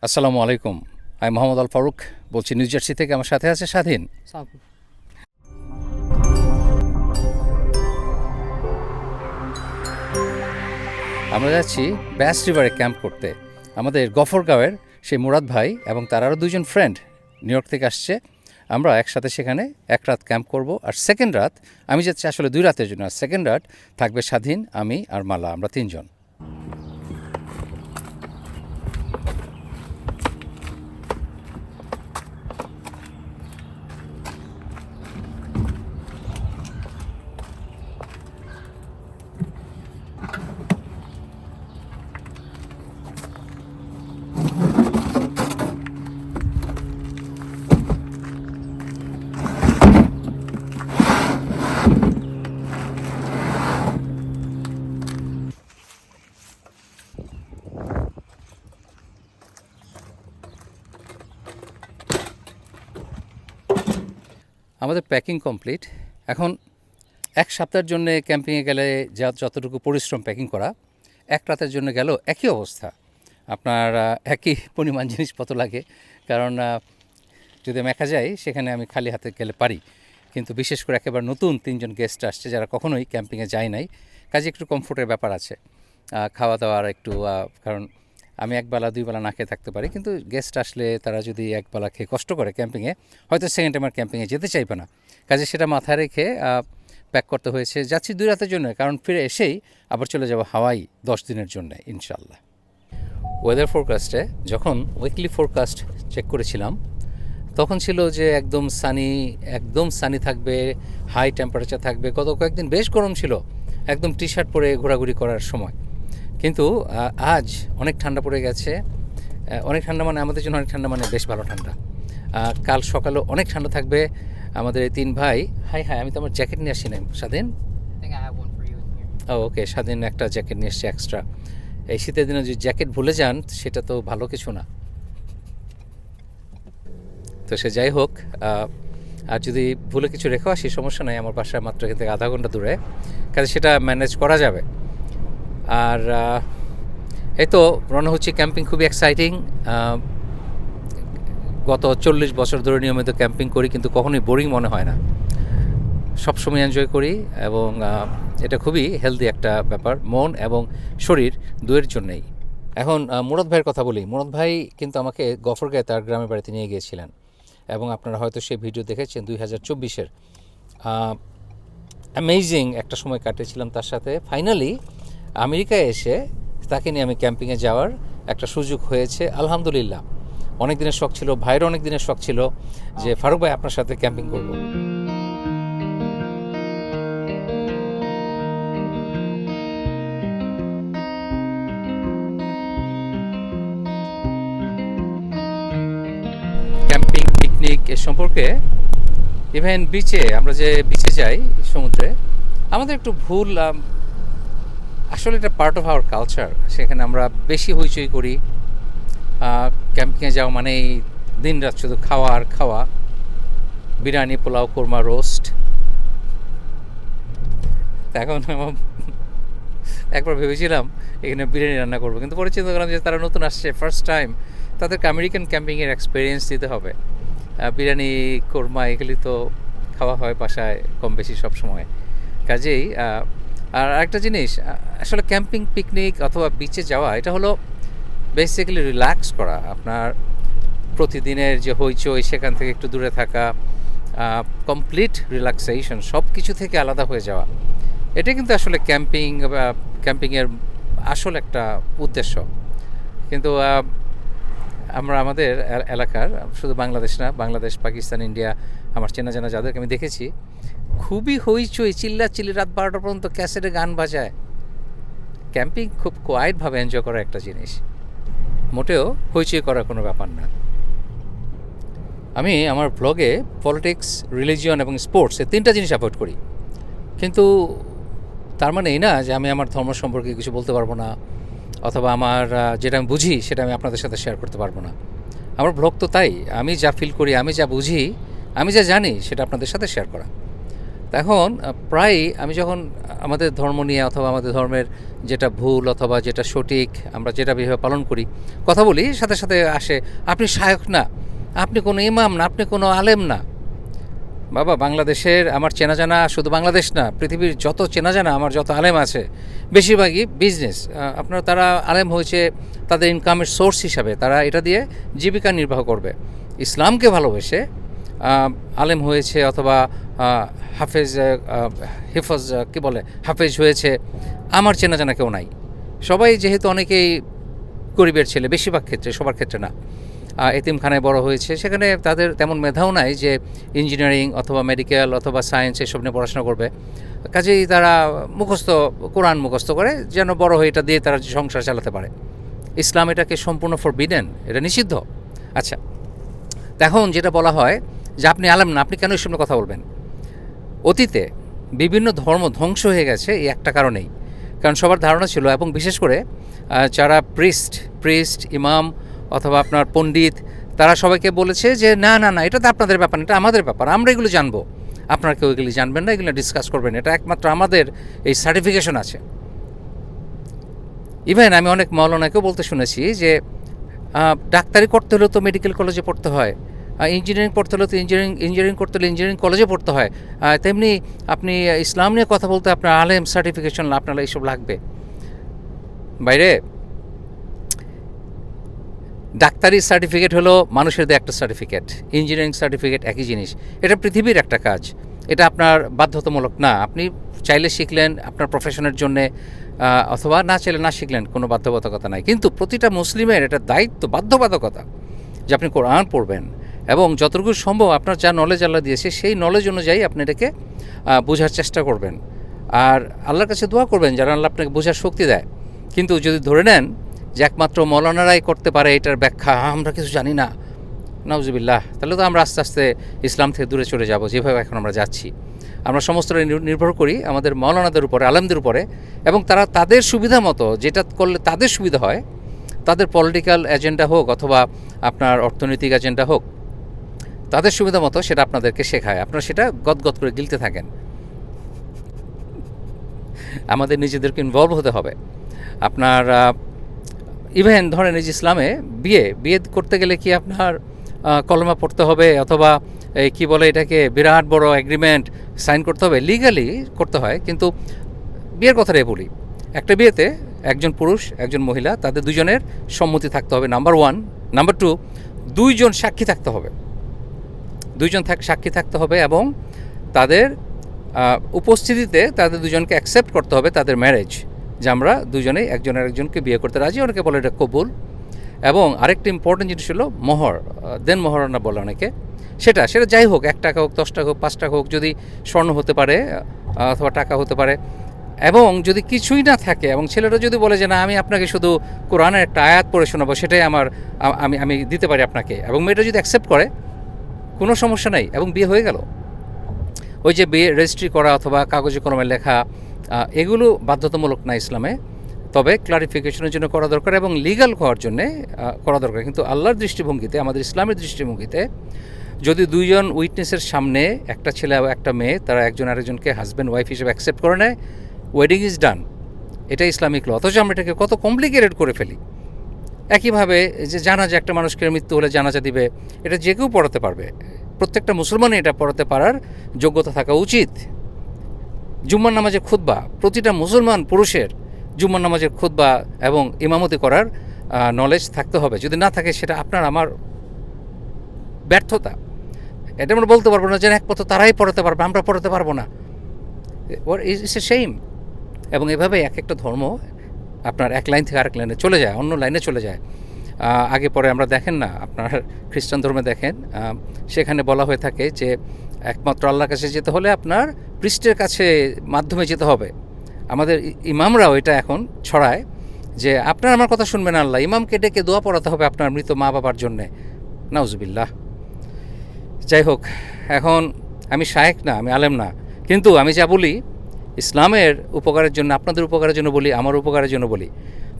আসসালামু আলাইকুম। আমি মোহাম্মদ আল ফারুক বলছি নিউ জার্সি থেকে। আমার সাথে আছে স্বাধীন। সালাম। আমরা যাচ্ছি ব্যাস রিভারে ক্যাম্প করতে। আমাদের গফরগাঁওয়ের সেই মুরাদ ভাই এবং তার আরও দুজন ফ্রেন্ড নিউ ইয়র্ক থেকে আসছে। আমরা একসাথে সেখানে এক রাত ক্যাম্প করব, আর সেকেন্ড রাত আমি যাচ্ছি আসলে 2 রাতের জন্য। আর সেকেন্ড রাত থাকবে স্বাধীন, আমি আর মালা, আমরা 3জন। আমাদের প্যাকিং কমপ্লিট। এখন এক সপ্তাহের জন্য ক্যাম্পিংয়ে গেলে যতটুকু পরিশ্রম প্যাকিং করা, এক রাতের জন্য গেল একই অবস্থা। আপনার একই পরিমাণ জিনিসপত্র লাগে, কারণ যদি আমি একা যাই সেখানে আমি খালি হাতে গেলে পারি, কিন্তু বিশেষ করে একেবারে নতুন 3জন গেস্ট আসছে যারা কখনোই ক্যাম্পিংয়ে যায় নাই, কাজে একটু কমফোর্টের ব্যাপার আছে। খাওয়া দাওয়ার একটু কারণ আমি একবেলা 2 বেলা না খেয়ে থাকতে পারি, কিন্তু গেস্ট আসলে তারা যদি একবেলা খেয়ে কষ্ট করে ক্যাম্পিংয়ে, হয়তো সেকেন্ড টাইম আর ক্যাম্পিংয়ে যেতে চাইবে না। কাজে সেটা মাথায় রেখে প্যাক করতে হয়েছে। যাচ্ছি 2 রাতের জন্য, কারণ ফিরে এসেই আবার চলে যাব হাওয়াই 10 দিনের জন্য ইনশাল্লাহ। ওয়েদার ফোরকাস্টে যখন উইকলি ফোরকাস্ট চেক করেছিলাম, তখন ছিল যে একদম সানি থাকবে, হাই টেম্পারেচার থাকবে। গত কয়েকদিন বেশ গরম ছিল, একদম টি শার্ট পরে ঘোরাঘুরি করার সময়। কিন্তু আজ অনেক ঠান্ডা পড়ে গেছে। অনেক ঠান্ডা মানে আমাদের জন্য অনেক ঠান্ডা মানে বেশ ভালো ঠান্ডা। কাল সকালেও অনেক ঠান্ডা থাকবে। আমাদের এই 3 ভাই, হাই আমি তো আমার জ্যাকেট নিয়ে আসি না। স্বাধীন, ওকে, স্বাধীন একটা জ্যাকেট নিয়ে এসছে এক্সট্রা। এই শীতের দিনে যদি জ্যাকেট ভুলে যান সেটা তো ভালো কিছু না। তো সে যাই হোক, আর যদি ভুলে কিছু রেখেও আসি সমস্যা নাই, আমার বাসায় মাত্র এখান থেকে আধা ঘন্টা দূরে, কাজে সেটা ম্যানেজ করা যাবে। আর এই তো রওনা হচ্ছে। ক্যাম্পিং খুবই এক্সাইটিং। গত 40 বছর ধরে নিয়মিত ক্যাম্পিং করি, কিন্তু কখনোই বোরিং মনে হয় না, সবসময় এনজয় করি। এবং এটা খুবই হেলদি একটা ব্যাপার, মন এবং শরীর দুয়ের জন্যেই। এখন মুরাদ ভাইয়ের কথা বলি। মুরাদ ভাই কিন্তু আমাকে গফরগাঁয়ে তার গ্রামের বাড়িতে নিয়ে গিয়েছিলেন, এবং আপনারা হয়তো সেই ভিডিও দেখেছেন 2024-এর। অ্যামেজিং একটা সময় কাটিয়েছিলাম তার সাথে। ফাইনালি আমেরিকায় এসে তাকে নিয়ে আমি ক্যাম্পিংয়ে যাওয়ার একটা সুযোগ হয়েছে, আলহামদুলিল্লাহ। অনেক দিনের শখ ছিল, ভাইয়ের অনেক দিনের শখ ছিল যে ফারুক ভাই আপনার সাথে ক্যাম্পিং করব। ক্যাম্পিং, পিকনিক এ সম্পর্কে, ইভেন আমরা যে বিচে যাই সমুদ্রে, আমাদের একটু ভুল, আসলে এটা পার্ট অফ আওয়ার কালচার। সেখানে আমরা বেশি হইচই করি। ক্যাম্পিংয়ে যাওয়া মানেই দিন রাত শুধু খাওয়া আর খাওয়া, বিরিয়ানি, পোলাও, কোরমা, রোস্ট। এখন একবার ভেবেছিলাম এখানে বিরিয়ানি রান্না করবো, কিন্তু পরে চিন্তা করলাম যে তারা নতুন আসছে, ফার্স্ট টাইম, তাদেরকে আমেরিকান ক্যাম্পিংয়ের এক্সপিরিয়েন্স দিতে হবে। বিরিয়ানি, কোরমা এগুলি তো খাওয়া হয় বাসায় কম বেশি সব সময়। কাজেই আর আরেকটা জিনিস, আসলে ক্যাম্পিং, পিকনিক অথবা বিচে যাওয়া, এটা হলো বেসিক্যালি রিল্যাক্স করা। আপনার প্রতিদিনের যে হইচই সেখান থেকে একটু দূরে থাকা, কমপ্লিট রিল্যাক্সেশন, সব কিছু থেকে আলাদা হয়ে যাওয়া, এটা কিন্তু আসলে ক্যাম্পিংয়ের আসল একটা উদ্দেশ্য। কিন্তু আমরা আমাদের এলাকার, শুধু বাংলাদেশ না, বাংলাদেশ, পাকিস্তান, ইন্ডিয়া, আমার চেনা জানা যাদেরকে আমি দেখেছি, খুবই হইচই, চিল্লি রাত 12টা পর্যন্ত ক্যাসেটে গান বাজায়। ক্যাম্পিং খুব কোয়াইটভাবে এনজয় করার একটা জিনিস, মোটেও হইচই করার কোনো ব্যাপার না। আমি আমার ব্লগে পলিটিক্স, রিলিজিয়ন এবং স্পোর্টস, এই 3টা জিনিস অ্যাভয়েড করি। কিন্তু তার মানে এই না যে আমি আমার ধর্ম সম্পর্কে কিছু বলতে পারবো না, অথবা আমার যেটা আমি বুঝি সেটা আমি আপনাদের সাথে শেয়ার করতে পারবো না। আমার ব্লগ তো তাই, আমি যা ফিল করি, আমি যা বুঝি, আমি যা জানি, সেটা আপনাদের সাথে শেয়ার করা। এখন প্রায়ই আমি যখন আমাদের ধর্ম নিয়ে অথবা আমাদের ধর্মের যেটা ভুল অথবা যেটা সঠিক আমরা যেটা বিভাবে পালন করি কথা বলি, সাথে সাথে আসে আপনি শায়খ না, আপনি কোনো ইমাম না, আপনি কোনো আলেম না। বাবা, বাংলাদেশের আমার চেনা জানা, শুধু বাংলাদেশ না, পৃথিবীর যত চেনা জানা আমার যত আলেম আছে বেশিরভাগই বিজনেস। আপনার তারা আলেম হয়েছে তাদের ইনকামের সোর্স হিসাবে, তারা এটা দিয়ে জীবিকা নির্বাহ করবে। ইসলামকে ভালোবেসে আলেম হয়েছে অথবা হিফজ কি বলে হাফেজ হয়েছে আমার চেনা জানা কেউ নাই। সবাই যেহেতু অনেকেই গরিবের ছেলে, বেশিরভাগ ক্ষেত্রে, সবার ক্ষেত্রে না, এতিমখানায় বড় হয়েছে, সেখানে তাদের তেমন মেধাও নাই যে ইঞ্জিনিয়ারিং অথবা মেডিকেল অথবা সায়েন্স এসব নিয়ে পড়াশোনা করবে। কাজেই তারা কোরআন মুখস্থ করে যেন বড় হয়ে এটা দিয়ে তারা সংসার চালাতে পারে। ইসলাম এটাকে সম্পূর্ণ ফরবিডেন, এটা নিষিদ্ধ। আচ্ছা, এখন যেটা বলা হয় যে আপনি আলেম না, আপনি কেন এসব নিয়ে কথা বলবেন? অতীতে বিভিন্ন ধর্ম ধ্বংস হয়ে গেছে এই একটা কারণেই, কারণ সবার ধারণা ছিল, এবং বিশেষ করে যারা প্রিস্ট ইমাম অথবা আপনার পণ্ডিত, তারা সবাইকে বলেছে যে না না না, এটা তো আপনাদের ব্যাপার, এটা আমাদের ব্যাপার, আমরা এগুলো জানবো, আপনারা কেউ এগুলি জানবেন না, এগুলো ডিসকাস করবেন, এটা একমাত্র আমাদের এই সার্টিফিকেশন আছে। ইভেন আমি অনেক মাওলানাকেও বলতে শুনেছি যে ডাক্তারি করতে হলেও তো মেডিকেল কলেজে পড়তে হয়, ইঞ্জিনিয়ারিং পড়তে হলে তো ইঞ্জিনিয়ারিং করতে হলে ইঞ্জিনিয়ারিং কলেজে পড়তে হয়, তেমনি আপনি ইসলাম নিয়ে কথা বলতে আপনার আলেম সার্টিফিকেশন আপনার এইসব লাগবে। বাইরে ডাক্তারি সার্টিফিকেট হলো মানুষের দেয় একটা সার্টিফিকেট, ইঞ্জিনিয়ারিং সার্টিফিকেট একই জিনিস, এটা পৃথিবীর একটা কাজ, এটা আপনার বাধ্যতামূলক না। আপনি চাইলে শিখলেন আপনার প্রফেশনের জন্যে, অথবা না চাইলে না শিখলেন, কোনো বাধ্যবাধকতা নাই। কিন্তু প্রতিটা মুসলিমের এটা দায়িত্ব, বাধ্যবাধকতা যে আপনি কোরআন পড়বেন এবং যতটুকু সম্ভব আপনার যা নলেজ আল্লাহ দিয়েছে সেই নলেজ অনুযায়ী আপনি এটাকে বোঝার চেষ্টা করবেন, আর আল্লাহর কাছে দোয়া করবেন যেন আল্লাহ আপনাকে বোঝার শক্তি দেয়। কিন্তু যদি ধরে নেন যে একমাত্র মৌলানারাই করতে পারে এটার ব্যাখ্যা, আমরা কিছু জানি না, নাউজুবিল্লাহ, তাহলে তো আমরা আস্তে আস্তে ইসলাম থেকে দূরে চলে যাব, যেভাবে এখন আমরা যাচ্ছি। আমরা সমস্তটা নির্ভর করি আমাদের মৌলানাদের উপরে, আলেমদের উপরে, এবং তারা তাদের সুবিধা মতো যেটা করলে তাদের সুবিধা হয়, তাদের পলিটিক্যাল এজেন্ডা হোক অথবা আপনার অর্থনৈতিক এজেন্ডা হোক, তাদের সুবিধা মতো সেটা আপনাদেরকে শেখায়, আপনারা সেটা গদগদ করে গিলতে থাকেন। আমাদের নিজেদেরকে ইনভলভ হতে হবে। আপনার ইভেন ধরেন এই যে ইসলামে বিয়ে করতে গেলে কি আপনার কলমা পড়তে হবে অথবা এই কী বলে এটাকে বিরাট বড় এগ্রিমেন্ট সাইন করতে হবে? লিগালি করতে হয়, কিন্তু বিয়ের কথাটাই বলি, একটা বিয়েতে একজন পুরুষ একজন মহিলা তাদের দুজনের সম্মতি থাকতে হবে, নাম্বার 1। নাম্বার 2, দুইজন সাক্ষী থাকতে হবে, সাক্ষী থাকতে হবে, এবং তাদের উপস্থিতিতে তাদের দুজনকে অ্যাকসেপ্ট করতে হবে তাদের ম্যারেজ, যে আমরা দুজনেই একজন আরেকজনকে বিয়ে করতে রাজি, অনেকে বলে এটা কবুল। এবং আরেকটা ইম্পর্টেন্ট জিনিস হলো মোহর, দেন মোহরানা বলে অনেকে, সেটা যাই হোক, 1 টাকা হোক, 10 টাকা হোক, 5 টাকা হোক, যদি স্বর্ণ হতে পারে অথবা টাকা হতে পারে, এবং যদি কিছুই না থাকে এবং ছেলেটা যদি বলে যে না আমি আপনাকে শুধু কোরআনের একটা আয়াত পড়ে শোনাবো, সেটাই আমি দিতে পারি আপনাকে, এবং মেয়েটা যদি অ্যাকসেপ্ট করে কোনো সমস্যা নেই, এবং বিয়ে হয়ে গেল। ওই যে বিয়ে রেজিস্ট্রি করা অথবা কাগজে কলমে লেখা, এগুলো বাধ্যতামূলক না ইসলামে, তবে ক্লারিফিকেশনের জন্য করা দরকার এবং লিগ্যাল হওয়ার জন্যে করা দরকার। কিন্তু আল্লাহর দৃষ্টিভঙ্গিতে, আমাদের ইসলামের দৃষ্টিভঙ্গিতে, যদি দুইজন উইটনেসের সামনে একটা ছেলে এবং একটা মেয়ে তারা একজন আরেকজনকে হাজব্যান্ড ওয়াইফ হিসেবে অ্যাকসেপ্ট করে নেয়, ওয়েডিং ইজ ডান, এটা ইসলামিক ল। অথচ আমরা এটাকে কত কমপ্লিকেটেড করে ফেলি। একইভাবে যে জানাজা, একটা মানুষকে মৃত্যু হলে জানাজা দিবে, এটা যে কেউ পড়াতে পারবে, প্রত্যেকটা মুসলমানই এটা পড়াতে পারার যোগ্যতা থাকা উচিত। জুম্মার নামাজের খুতবা, প্রতিটা মুসলমান পুরুষের জুম্মার নামাজের খুতবা এবং ইমামতি করার নলেজ থাকতে হবে। যদি না থাকে সেটা আপনার আমার ব্যর্থতা। এটা আমরা বলতে পারবো না যে একমাত্র তারাই পড়াতে পারবে, আমরা পড়াতে পারবো না, ইটস এ সেইম। এবং এভাবে এক একটা ধর্ম আপনার এক লাইন থেকে আরেক লাইনে চলে যায়, অন্য লাইনে চলে যায়। আগে পরে আমরা দেখেন না, আপনার খ্রিস্টান ধর্মে দেখেন, সেখানে বলা হয়ে থাকে যে একমাত্র আল্লাহর কাছে যেতে হলে আপনার পৃষ্ঠের কাছে মাধ্যমে যেতে হবে। আমাদের ইমামরাও এটা এখন ছড়ায় যে আপনার আমার কথা শুনবেন আল্লাহ, ইমামকে ডেকে দোয়া পড়াতে হবে আপনার মৃত মা বাবার জন্যে, নাউজুবিল্লাহ। যাই হোক, এখন আমি শায়েখ না, আমি আলেম না, কিন্তু আমি যা বলি ইসলামের উপকারের জন্য, আপনাদের উপকারের জন্য বলি, আমার উপকারের জন্য বলি,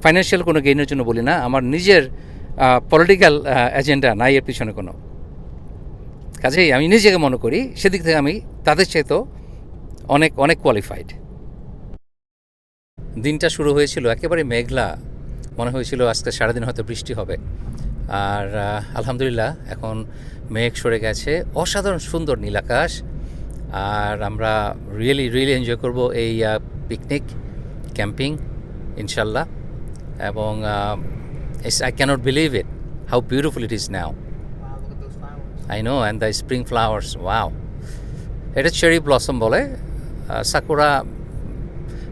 ফাইন্যান্সিয়াল কোনো গেইনের জন্য বলি না, আমার নিজের পলিটিক্যাল এজেন্ডা নাই এর পিছনে কোনো। কাজেই আমি নিজেকে মনে করি সেদিক থেকে আমি তাদের চাইতেও অনেক অনেক কোয়ালিফাইড। দিনটা শুরু হয়েছিল একেবারে মেঘলা, মনে হয়েছিল আজকে সারাদিন হয়তো বৃষ্টি হবে। আর আলহামদুলিল্লাহ এখন মেঘ সরে গেছে, অসাধারণ সুন্দর নীল আকাশ। আর আমরা রিয়েলি এনজয় করব এই পিকনিক ক্যাম্পিং ইনশাল্লাহ। এবং I can't believe it how beautiful it is now. Wow, look at those flowers. I know, and the spring flowers, wow. এটা চেরি ব্লসম বলে, সাকুরা।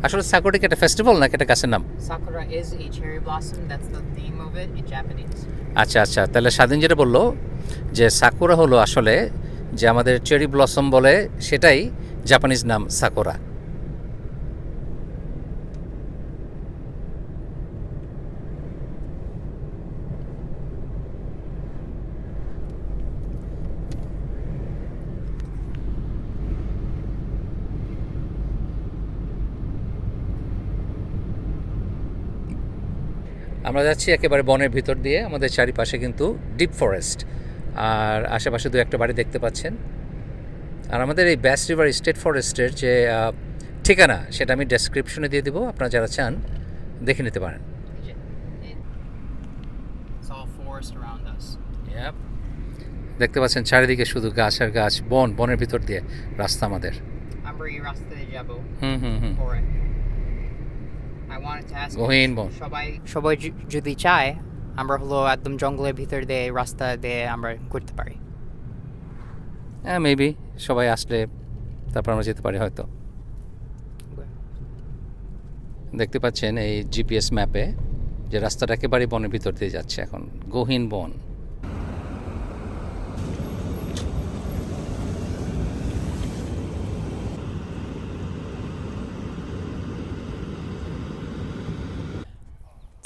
আসলে সাকুরা কি একটা ফেস্টিভ্যাল নাকি একটা গাছের নাম? Sakura is a cherry blossom. That's the name of it in Japanese. আচ্ছা আচ্ছা, তাহলে স্বাধীন যেটা বললো যে সাকুরা হলো আসলে যে আমাদের চেরি ব্লসম বলে, সেটাই জাপানিজ নাম সাকুরা। আমরা যাচ্ছি একেবারে বনের ভিতর দিয়ে, আমাদের চারিপাশে কিন্তু ডিপ ফরেস্ট, আর আশেপাশে দু একটা বাড়ি দেখতে পাচ্ছেন। আর আমাদের এই ব্যাস রিভার স্টেট ফরেস্টের যে ঠিকানা সেটা আমি ডেসক্রিপশনে দিয়ে দেবো, আপনারা যারা চান দেখে নিতে পারেন। It's all forest around us. দেখতে পাচ্ছেন চারিদিকে শুধু গাছ আর গাছ, বনের ভিতর দিয়ে রাস্তা আমাদের। আমরা এই রাস্তা দিয়ে যাব হুম। পরে। I wanted to ask গহীন বন। সবাই যদি চায় আমরা হলো একদম জঙ্গলের ভিতর দিয়ে রাস্তা দিয়ে আমরা ঘুরতে পারি। হ্যাঁ, মেবি সবাই আসলে তারপর আমরা যেতে পারি হয়তো। দেখতে পাচ্ছেন এই জিপিএস ম্যাপে যে রাস্তাটা একেবারে বনের ভিতর দিয়ে যাচ্ছে, এখন গহীন বন।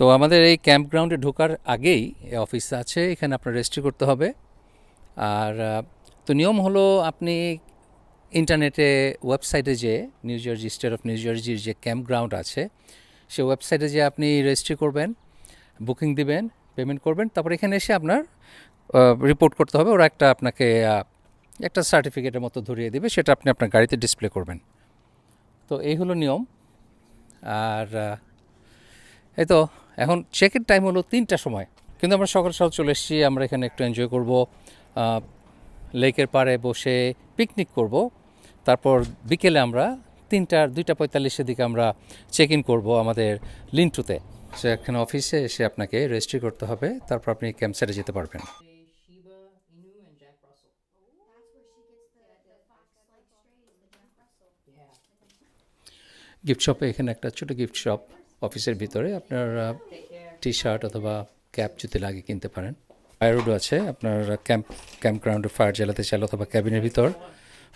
তো আমাদের এই ক্যাম্প গ্রাউন্ডে ঢোকার আগেই অফিস আছে, এখানে আপনার রেজিস্ট্রি করতে হবে। আর তো নিয়ম হলো আপনি ইন্টারনেটে ওয়েবসাইটে যে new jersey state of new জার্সির যে ক্যাম্প গ্রাউন্ড আছে সেই ওয়েবসাইটে যে আপনি রেজিস্ট্রি করবেন, বুকিং দিবেন, পেমেন্ট করবেন, তারপর এখানে এসে আপনার রিপোর্ট করতে হবে। ওরা আপনাকে একটা সার্টিফিকেটের মতো ধরিয়ে দেবে, সেটা আপনি আপনার গাড়িতে ডিসপ্লে করবেন। তো এই হলো নিয়ম। আর এই তো এখন চেকের টাইম হলো 3টার সময়, কিন্তু আমরা সকাল সকাল চলে এসেছি। আমরা এখানে একটু এনজয় করব, লেকের পাড়ে বসে পিকনিক করব। তারপর বিকেলে আমরা 2:45 দিকে আমরা চেক ইন করবো আমাদের লিন্টুতে। সে এখানে অফিসে এসে আপনাকে রেজিস্ট্রি করতে হবে, তারপর আপনি ক্যাম্প সাইটে যেতে পারবেন। গিফট শপে, এখানে একটা ছোটো গিফট শপ অফিসের ভিতরে, আপনার টি শার্ট অথবা ক্যাপ যদি লাগে কিনতে পারেন। ফায়ারউডও আছে, আপনার ক্যাম্প গ্রাউন্ডে ফায়ার জ্বালাতে চাইলে অথবা ক্যাবিনের ভিতর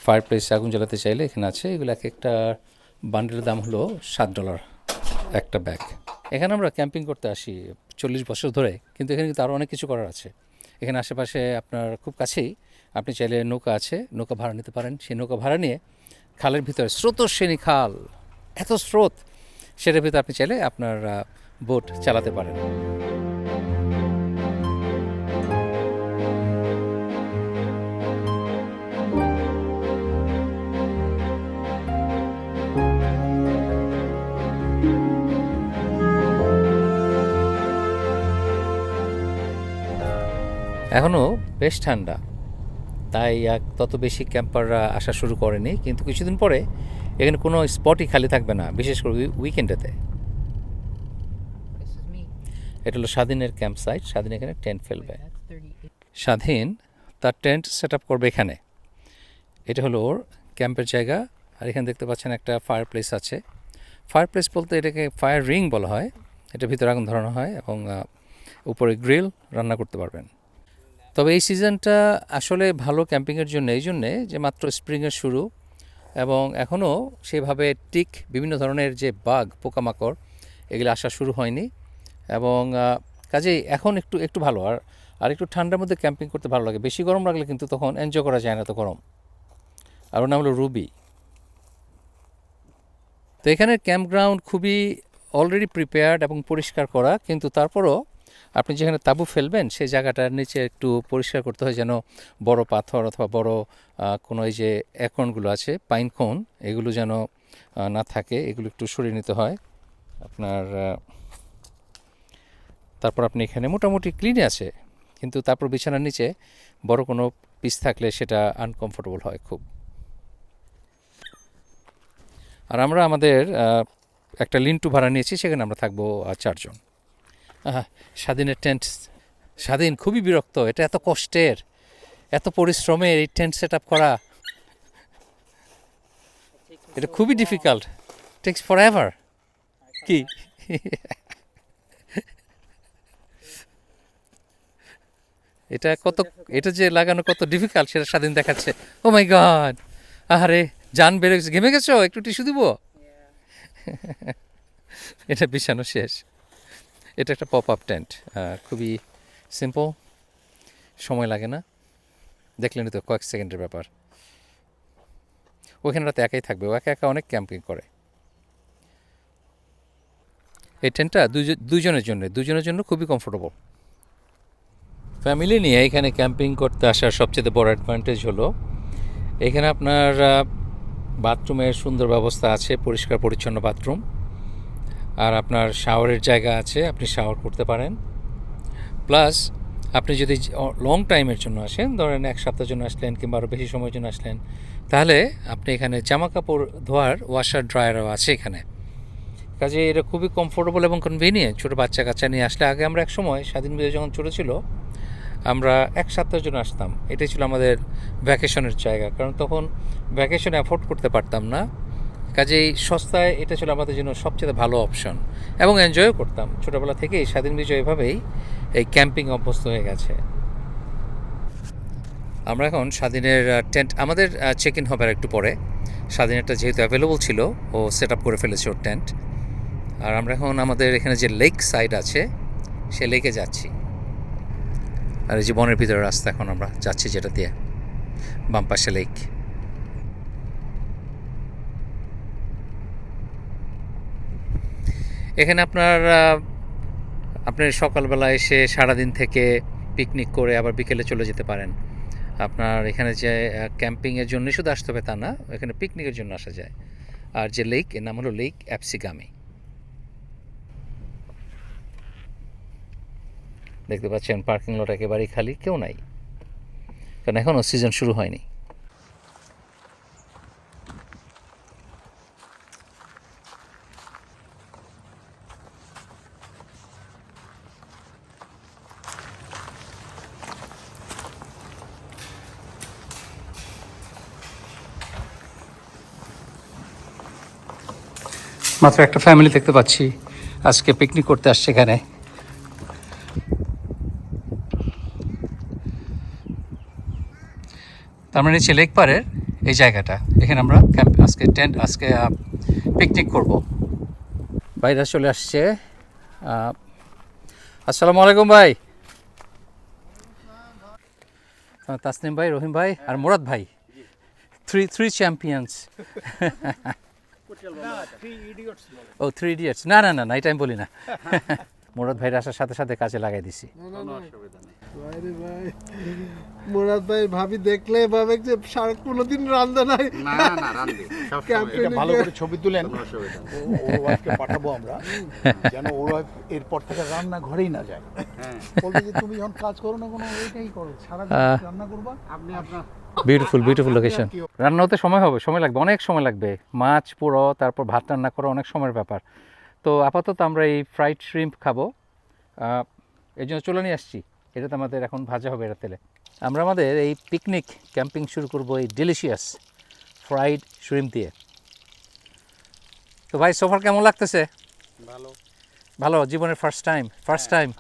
ফায়ার প্লেসে আগুন জ্বালাতে চাইলে এখানে আছে। এগুলো একটা বান্ডেলের দাম হলো $7 একটা ব্যাগ। এখানে আমরা ক্যাম্পিং করতে আসি 40 বছর ধরে, কিন্তু এখানে কিন্তু আরও অনেক কিছু করার আছে। এখানে আশেপাশে আপনার খুব কাছেই আপনি চাইলে নৌকা আছে, নৌকা ভাড়া নিতে পারেন। সেই নৌকা ভাড়া নিয়ে খালের ভিতরে, স্রোতস্বিনী খাল, এত স্রোত, সেটার ভিতরে আপনি চাইলে আপনার বোট চালাতে পারেন। এখনও বেশ ঠান্ডা, তাই তত বেশি ক্যাম্পাররা আসা শুরু করেনি, কিন্তু কিছুদিন পরে এখানে কোনো স্পটই খালি থাকবে না, বিশেষ করে উইকেন্ডেতে। এটা হলো স্বাধীনের ক্যাম্প সাইট। স্বাধীন এখানে টেন্ট ফেলবে। স্বাধীন তার টেন্ট সেট আপ করবে এখানে। এটা হলো ওর ক্যাম্পের জায়গা। আর এখানে দেখতে পাচ্ছেন একটা ফায়ার প্লেস আছে। ফায়ার প্লেস বলতে এটাকে ফায়ার রিং বলা হয়। এটা ভিতরে আগুন ধরানো হয় এবং উপরে গ্রিল, রান্না করতে পারবেন। তবে এই সিজনটা আসলে ভালো ক্যাম্পিংয়ের জন্য, এই জন্যে যে মাত্র স্প্রিংয়ের শুরু এবং এখনও সেভাবে বিভিন্ন ধরনের যে বাঘ, পোকামাকড়, এগুলো আসা শুরু হয়নি। এবং কাজেই এখন একটু ভালো। আর একটু ঠান্ডার মধ্যে ক্যাম্পিং করতে ভালো লাগে। বেশি গরম লাগলে কিন্তু তখন এনজয় করা যায় না, তো গরম। আর ওর নাম হলো রুবি। তো এখানের ক্যাম্প গ্রাউন্ড খুবই অলরেডি প্রিপেয়ার্ড এবং পরিষ্কার করা, কিন্তু তারপরও আপনি যেখানে তাঁবু ফেলবেন সেই জায়গাটার নিচে একটু পরিষ্কার করতে হয়, যেন বড় পাথর অথবা বড় কোনো এই যে একনগুলো আছে পাইন কোন, এগুলো যেন না থাকে, এগুলো একটু সরিয়ে নিতে হয় আপনার। তারপর আপনি এখানে মোটামুটি ক্লিন আছে, কিন্তু তারপর বিছানার নিচে বড় কোনো পিস থাকলে সেটা আনকমফোর্টেবল হয় খুব। আর আমরা আমাদের একটা লিন্টু ভাড়া নিয়েছি, সেখানে আমরা থাকবো 4 জন। স্বাধীনের টেন্ট, স্বাধীন খুবই বিরক্ত, এটা এত কষ্টের, এত পরিশ্রমের এই টেন্ট সেট আপ করা, এটা খুবই ডিফিকাল্ট, টেক্স ফর এভার। কি এটা কত, এটা যে লাগানো কত ডিফিকাল্ট সেটা স্বাধীন দেখাচ্ছে। ও মাই গড, আরে জান বেড়ে গেছে, ঘেমে গেছো, একটু টিস্যু দিব। এটা বিছানো শেষ। এটা একটা পপ আপ টেন্ট, খুবই সিম্পল, সময় লাগে না, দেখলেন তো কয়েক সেকেন্ডের ব্যাপার। ওইখানে রাতে একাই থাকবে, ও একা একা অনেক ক্যাম্পিং করে। এই টেন্টটা দুজনের জন্য খুবই কমফোর্টেবল। ফ্যামিলি নিয়ে এখানে ক্যাম্পিং করতে আসার সবচেয়ে বড় অ্যাডভান্টেজ হলো এখানে আপনার বাথরুমের সুন্দর ব্যবস্থা আছে, পরিষ্কার পরিচ্ছন্ন বাথরুম, আর আপনার শাওয়ারের জায়গা আছে, আপনি শাওয়ার করতে পারেন। প্লাস আপনি যদি লং টাইমের জন্য আসেন, ধরেন 1 সপ্তাহের জন্য আসলেন কিংবা আরও বেশি সময়ের জন্য আসলেন, তাহলে আপনি এখানে জামা কাপড় ধোয়ার ওয়াশার ড্রায়ারও আছে এখানে। কাজে এটা খুবই কমফোর্টেবল এবং কনভিনিয়েন্ট ছোটো বাচ্চা কাচ্চা নিয়ে আসলে। আগে আমরা এক সময় স্বাধীন বিজয় যখন ছোটো ছিল, আমরা 1 সপ্তাহের জন্য আসতাম, এটাই ছিল আমাদের ভ্যাকেশনের জায়গা, কারণ তখন ভ্যাকেশন অ্যাফোর্ড করতে পারতাম না। কাজেই সস্তায় এটা ছিল আমাদের জন্য সবচেয়ে ভালো অপশন, এবং এনজয়ও করতাম ছোটোবেলা থেকেই। স্বাধীন বিজয় এভাবেই এই ক্যাম্পিং অভ্যস্ত হয়ে গেছে। আমরা এখন স্বাধীনের টেন্ট, আমাদের চেক ইন হবে আর একটু পরে। স্বাধীনেরটা যেহেতু অ্যাভেলেবল ছিল, ও সেট আপ করে ফেলেছে ওর টেন্ট। আর আমরা এখন আমাদের এখানে যে লেক সাইড আছে সে লেকে যাচ্ছি। আর এই যে বনের ভিতরে রাস্তা এখন আমরা যাচ্ছি, যেটা দিয়ে বাম পাশে লেক। এখানে আপনার সকালবেলা এসে সারাদিন থেকে পিকনিক করে আবার বিকেলে চলে যেতে পারেন। আপনার এখানে যে ক্যাম্পিংয়ের জন্য শুধু আসতে হবে তা না, এখানে পিকনিকের জন্য আসা যায়। আর যে লেক, এর নাম হলো লেক অ্যাপসিগামি। দেখতে পাচ্ছেন পার্কিং লট একেবারেই খালি, কেউ নাই, কারণ এখনও সিজন শুরু হয়নি। মাত্র একটা ফ্যামিলি দেখতে পাচ্ছি আজকে পিকনিক করতে আসছে এখানে। তার মানে হচ্ছে লেক পাড়ের এই জায়গাটা, এখানে আমরা আজকে পিকনিক করব। ভাইরা চলে আসছে। আসসালামু আলাইকুম ভাই। তাসনিম ভাই, রহিম ভাই আর মুরাদ ভাই, থ্রি চ্যাম্পিয়ন্স। ও 3 ইডিয়টস, না না না না, এটা আমি বলি না। মুরাদ ভাইয়ের আসার সাথে সাথে কাজে লাগাই দিছি। মুরাদ ভাই ভাবি দেখলে ভাবে যে সারা কোনোদিন রান্না নাই। না না রান্দি সবসময় ভালো করে ছবি তুলেন, ওর ওয়াইফকে পাঠাবো আমরা, যেন ওর ওয়াইফ এরপর থেকে রান্না ঘরেই না যায়। হ্যাঁ বলতে যে তুমি যখন কাজ করো না কোনো, ওইটাই করো, সারা রান্না করবা। আপনি আপনার বিউটিফুল লোকেশন। রান্না হতে সময় লাগবে, অনেক সময় লাগবে। মাছ পুরো, তারপর ভাত রান্না করা অনেক সময়ের ব্যাপার। তো আপাতত আমরা এই ফ্রাইড শ্রিম্প খাবো, এই জন্য চলে নিয়ে আসছি। এটা তো আমাদের এখন ভাজা হবে এটা তেলে। আমরা আমাদের এই পিকনিক ক্যাম্পিং শুরু করব এই ডেলিশিয়াস ফ্রাইড শ্রিম্প দিয়ে। তো ভাই সোফার কেমন লাগতেছে? ভালো, জীবনের ফার্স্ট টাইম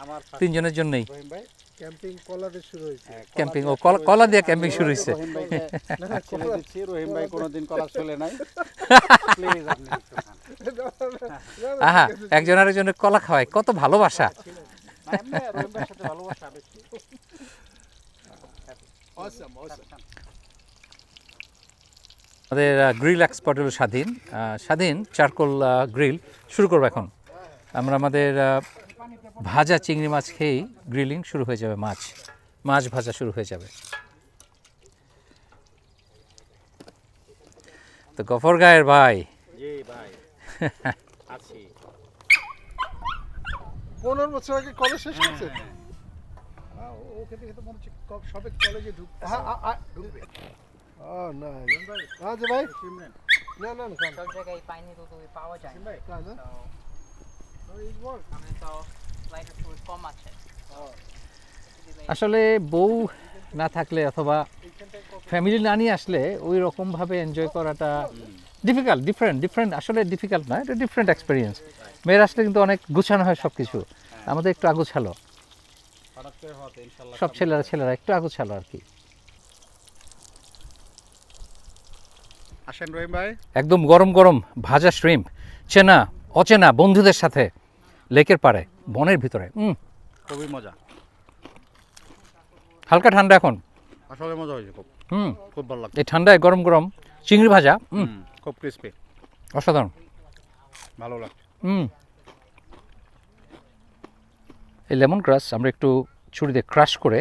আমার 3 জনের জন্যই রহিম ভাই ক্যাম্পিং কলা দিয়ে শুরু হয়েছে। ক্যাম্পিং, ও কলা দিয়ে ক্যাম্পিং শুরু হয়েছে। রহিম ভাইকে ছেলে দিচ্ছি, রহিম ভাই কোনোদিন কলা চলে নাই। প্লিজ আপনি একটু খান। আহা, একজন আরেকজনের কলা খাওয়ায়, কত ভালোবাসা। না, এমনি রহিম ভাইয়ের সাথে ভালোবাসা বেশি। আমাদের গ্রিল এক্সপার্ট হলো স্বাধীন চারকোল গ্রিল শুরু করবো এখন। আমরা আমাদের ভাজা চিংড়ি মাছ খেয়েই গ্রিলিং শুরু হয়ে যাবে, মাছ ভাজা শুরু হয়ে যাবে। তো গফর গায়ের ভাই, জি ভাই আছি। 15 বছর আগে কলেজ শেষ করছে। ও খেতে খেতে মনে হচ্ছে সবে কলেজে ঢুকতে ঢুকবে। নাইস। আচ্ছা ভাই, না না না, সব জায়গায় পানি তো পাওয়া যায় না, তাই না? আমি তো লাইটার ফুড কম আছে। আসলে বউ না থাকলে অথবা ফ্যামিলি না নিয়ে আসলে ওই রকমভাবে এনজয় করাটা ডিফারেন্ট আসলে ডিফিকাল্ট নয়, এটা ডিফারেন্ট এক্সপিরিয়েন্স। মেয়েরা আসলে কিন্তু অনেক গুছানো হয় সব কিছু, আমাদের একটু আগুছালো, হঠাৎ করে হতে ইনশাআল্লাহ সব ছেলেরা একটু আগুছালো আর কি। আসেন রহিম ভাই। একদম গরম গরম ভাজা শ্রিম্প, চেনা অচেনা বন্ধুদের সাথে লেকের পাড়ে বনের ভিতরে, খুবই মজা, হালকা ঠান্ডা এখন, আসলে মজা হয়েছে খুব, খুব ভালো লাগছে। এই ঠান্ডায় গরম গরম চিংড়ি ভাজা, খুব ক্রিস্পি, অসাধারণ। ভালো লাগছে। এই লেমন গ্রাস আমরা একটু ছুরি দিয়ে ক্রাশ করে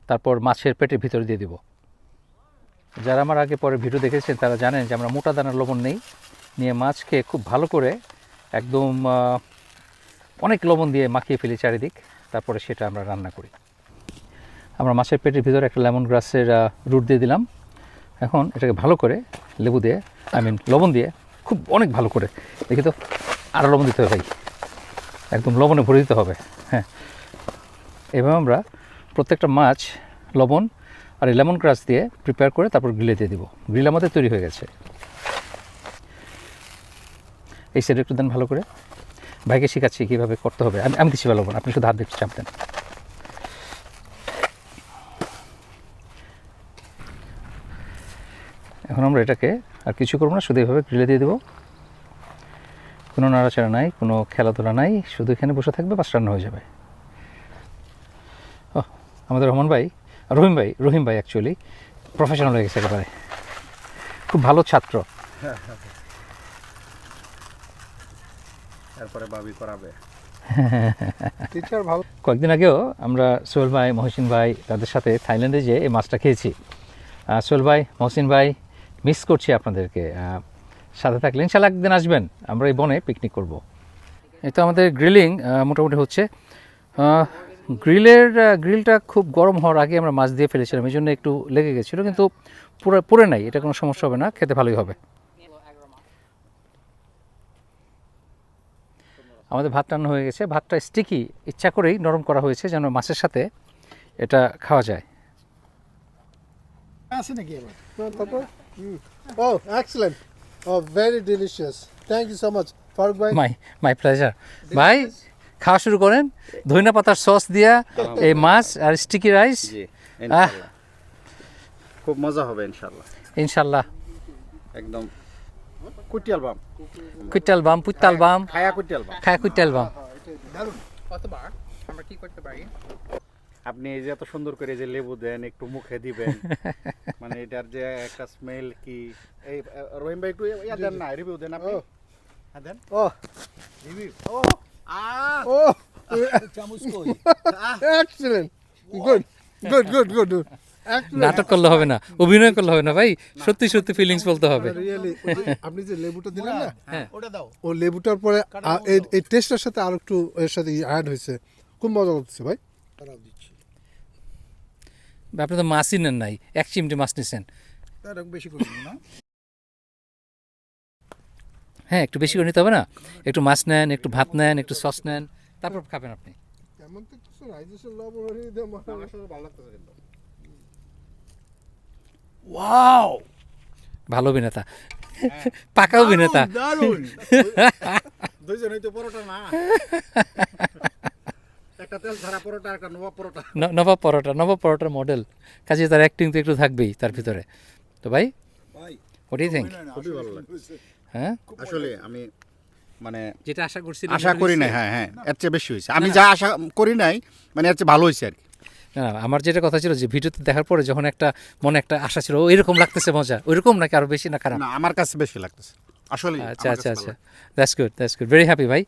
তারপর মাছের পেটের ভিতরে দিয়ে দিব। যারা আমার আগে পরে ভিডিও দেখেছেন তারা জানেন যে আমরা মোটা দানার লবণ নিয়ে মাছকে খুব ভালো করে একদম অনেক লবণ দিয়ে মাখিয়ে ফেলি চারিদিক, তারপরে সেটা আমরা রান্না করি। আমরা মাছের পেটের ভিতরে একটা লেমন গ্রাসের রুট দিয়ে দিলাম। এখন এটাকে ভালো করে লেবু দিয়ে লবণ দিয়ে খুব অনেক ভালো করে, দেখি তো আরও লবণ দিতে হবে ভাই, একদম লবণে ভরে দিতে হবে। হ্যাঁ, এভাবে আমরা প্রত্যেকটা মাছ লবণ আর এই লেমন গ্রাস দিয়ে প্রিপেয়ার করে তারপর গ্রিলে দিয়ে দিব। গ্রিল আমাদের তৈরি হয়ে গেছে। এই সাইডে একটু দেন ভালো করে, ভাইকে শেখাচ্ছি কীভাবে করতে হবে। আমি কিছু ভালো আপনি শুধু হাত দেখতে চাপ দেন। এখন আমরা এটাকে আর কিছু করবো না, শুধু এইভাবে গ্রিলে দিয়ে দেবো। কোনো নাড়াচাড়া নাই, কোনো খেলাধুলা নাই, শুধু এখানে বসে থাকবে, বাস রান্না হয়ে যাবে। ও আমাদের রহিম ভাই অ্যাকচুয়ালি প্রফেশনাল হয়ে গেছে একেবারে, খুব ভালো ছাত্র। তারপরে ভাবি করাবে। টিচার ভালো। কয়েকদিন আগেও আমরা সোহেল ভাই, মহসিন ভাই তাদের সাথে থাইল্যান্ডে যেয়ে এই মাছটা খেয়েছি। সোহেল ভাই, মহসিন ভাই, মিস করছি আপনাদেরকে, সাথে থাকলে ইনশাআল্লাহ একদিন আসবেন, আমরা এই বনে পিকনিক করব। এই তো আমাদের গ্রিলিং মোটামুটি হচ্ছে। গ্রিলটা খুব গরম হওয়ার আগে আমরা মাছ দিয়ে ফেলেছিলাম, এই জন্য একটু লেগে গেছিলো, কিন্তু পুরে নাই, এটা কোনো সমস্যা হবে না, খেতে ভালোই হবে। আমাদের ভাত রান্না হয়ে গেছে, ভাতটা স্টিকি ইচ্ছা করেই নরম করা হয়েছে যেন মাছের সাথে এটা খাওয়া যায়। আছে নাকি এবার? তারপর oh excellent, oh very delicious, thank you so much Faruk ভাই। মাই প্লেজার ভাই, খাওয়া শুরু করেন। ধনিয়া পাতার সস দিয়া এই মাছ আর স্টিকি রাইস, জি ইনশাআল্লাহ খুব মজা হবে ইনশাল্লাহ। একদম কুটিয়াল বাম, পুইতাল বাম খায়া কুটিয়াল বাম। খায় কুইটাল বাম। কতবার আমরা কি করতে পারি? আপনি এই যে এত সুন্দর করে যে লেবু দেন, একটু মুখে দিবেন, মানে এটার যে একটা স্মেল কি। এই রহিম ভাই একটু দেন না, রিভিউ দেন আপনি। হ্যাঁ দেন ও রিভিউ। ও চামচ কই? Excellent, good good good good good, নাটক করলে হবে না, অভিনয় করলে হবে না ভাই, সত্যি সত্যি ফিলিংস বলতে হবে। রিয়েলি। আপনি যে লেবুটা দিলেন না, ওটা দাও। ও লেবুটার পরে এই টেস্টের সাথে আর একটু এর সাথে অ্যাড হয়েছে, খুব মজা লাগছে ভাই। তারাও দিচ্ছি। আপনি তো মাছই নেন নাই, এক চিমটি মাছ নিছেন। তার বেশি করে দিন না? হ্যাঁ, একটু বেশি করে নিতে হবে না, একটু মাছ নেন, একটু ভাত নেন, একটু সস নেন, তারপর খাবেন আপনি। কেমন তো কিছু রাইজেশন লবণ হয়ে দেয় মাথা। ভালো লাগতেছে কিন্তু। ওয়াও, ভালো অভিনেতা, পাকা অভিনেতা। দারুণ। দুইজনই তো পরোটা না, একটা তেল ছাড়া পরোটা, একটা নবাব পরোটা। নবাব পরোটার মডেল, কাজে তার অ্যাক্টিং তো একটু থাকবেই তার ভিতরে। তো ভাই, ভাই হোয়াট ডু ইউ থিংক? খুবই ভালো লাগছে হ্যাঁ, আসলে। আমি মানে যেটা আশা করছি আশা করি নাই, হ্যাঁ এর চেয়ে বেশি হয়েছে। আমি যা আশা করি নাই, মানে এর চেয়ে ভালো হয়েছে আর কি। না, আমার যেটা কথা ছিল যে ভিডিওতে দেখার পরে যখন একটা মনে একটা আশা ছিল, ও এরকম লাগতেছে মজা, ওইরকম নাকি আরো বেশি না খারাপ? না, আমার কাছে বেশি লাগতেছে। আসলে আচ্ছা আচ্ছা আচ্ছা, দ্যাটস গুড, ভেরি হ্যাপি ভাই,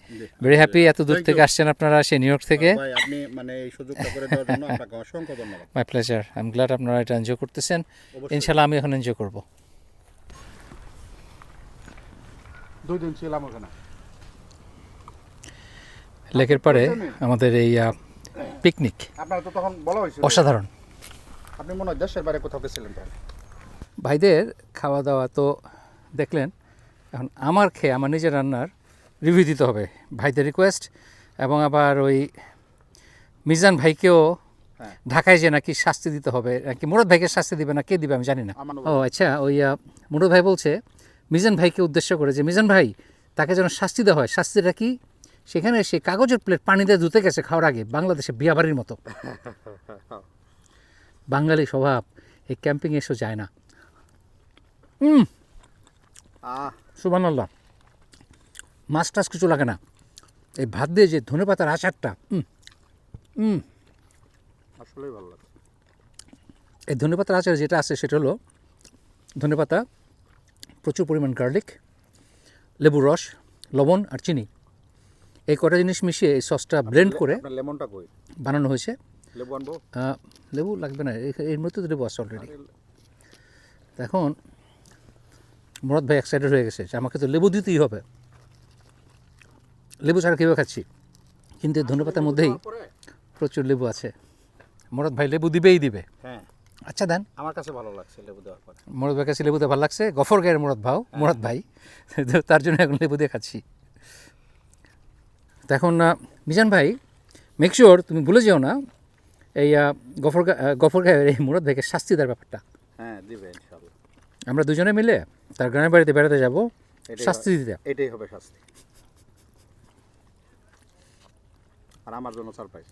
ভেরি হ্যাপি। এত দূর Thank থেকে you. আসছেন আপনারা সেই নিউ ইয়র্ক থেকে। ভাই আপনি মানে এই সুযোগটা করে দেওয়ার জন্য আপনাকে অসংখ্য ধন্যবাদ। My pleasure, I am glad আপনারা এটা এনজয় করতেছেন। অবশ্যই। ইনশাল্লাহ আমি এখন এনজয় করব। 2 দিন ছিলাম ওখানে। লেকের পাড়ে আমাদের এই পিকনিক আপনার তো তখন বলা হয়েছিল অসাধারণ। আপনি মনে হয় দেশের বাইরে কোথাও গেছিলেন তাহলে। ভাইদের খাওয়া দাওয়া তো দেখলেন, এখন আমার খেয়ে আমার নিজের রান্নার রিভিউ দিতে হবে, ভাইদের রিকোয়েস্ট। এবং আবার ওই মিজান ভাইকেও হ্যাঁ। ঢাকায় যে নাকি শাস্তি দিতে হবে, নাকি মুরাদ ভাইকে শাস্তি দিবে না কে দিবে আমি জানি না। ও আচ্ছা, ওই মুরাদ ভাই বলছে মিজান ভাইকে উদ্দেশ্য করে যে মিজান ভাই তাকে যেন শাস্তি দেওয়া হয়। শাস্তিটা কি? সেখানে সে কাগজের প্লেট পানি দিয়ে ধুতে গেছে খাওয়ার আগে, বাংলাদেশে বিয়াবাড়ির মতো। বাঙালি স্বভাব, এই ক্যাম্পিং এসে যায় না। সুবহানাল্লাহ, মাছ টাছ কিছু লাগে না, এই ভাত দিয়ে যে ধনেপাতার আচারটা, আসলেই ভালো লাগছে। এই ধনেপাতার আচার যেটা আছে সেটা হলো ধনেপাতা, প্রচুর পরিমাণ গার্লিক, লেবুর রস, লবণ আর চিনি, এই কটা জিনিস মিশিয়ে এই সসটা ব্লেন্ড করে আপনার লেমনটা কই? বানানো হয়েছে। লেবু আনবো? লেবু লাগবে না, এর মধ্যে তো লেবু আছে অলরেডি। এখন মুরাদ ভাই এক্সাইটেড হয়ে গেছে যে আমাকে তো লেবু দিতেই হবে, লেবু ছাড়া কীভাবে খাচ্ছি, কিন্তু এই ধনেপাতার মধ্যেই প্রচুর লেবু আছে। মুরাদ ভাই লেবু দিবেই দিবে। হ্যাঁ, আচ্ছা দেন। আমার কাছে ভালো লাগছে লেবু দেওয়ার পরে। মুরাদ ভাই কাছে লেবু দিয়ে ভালো লাগছে, গফর গায়ের মুরাদ ভাই তো তার জন্য এখন লেবু দিয়ে খাচ্ছি। তো এখন মিজান ভাই মেক শিওর তুমি ভুলে যেও না এই গফর গায়ের এই মুরাদ ভাইকে শাস্তি দেওয়ার ব্যাপারটা। হ্যাঁ, দিবে ইনশাআল্লাহ। আমরা দুজনে মিলে তার গ্রামের বাড়িতে বেড়াতে যাব, এটাই শাস্তি হবে- দিতে। এটাই হবে শাস্তি। আর আমার জন্য সারপ্রাইজ।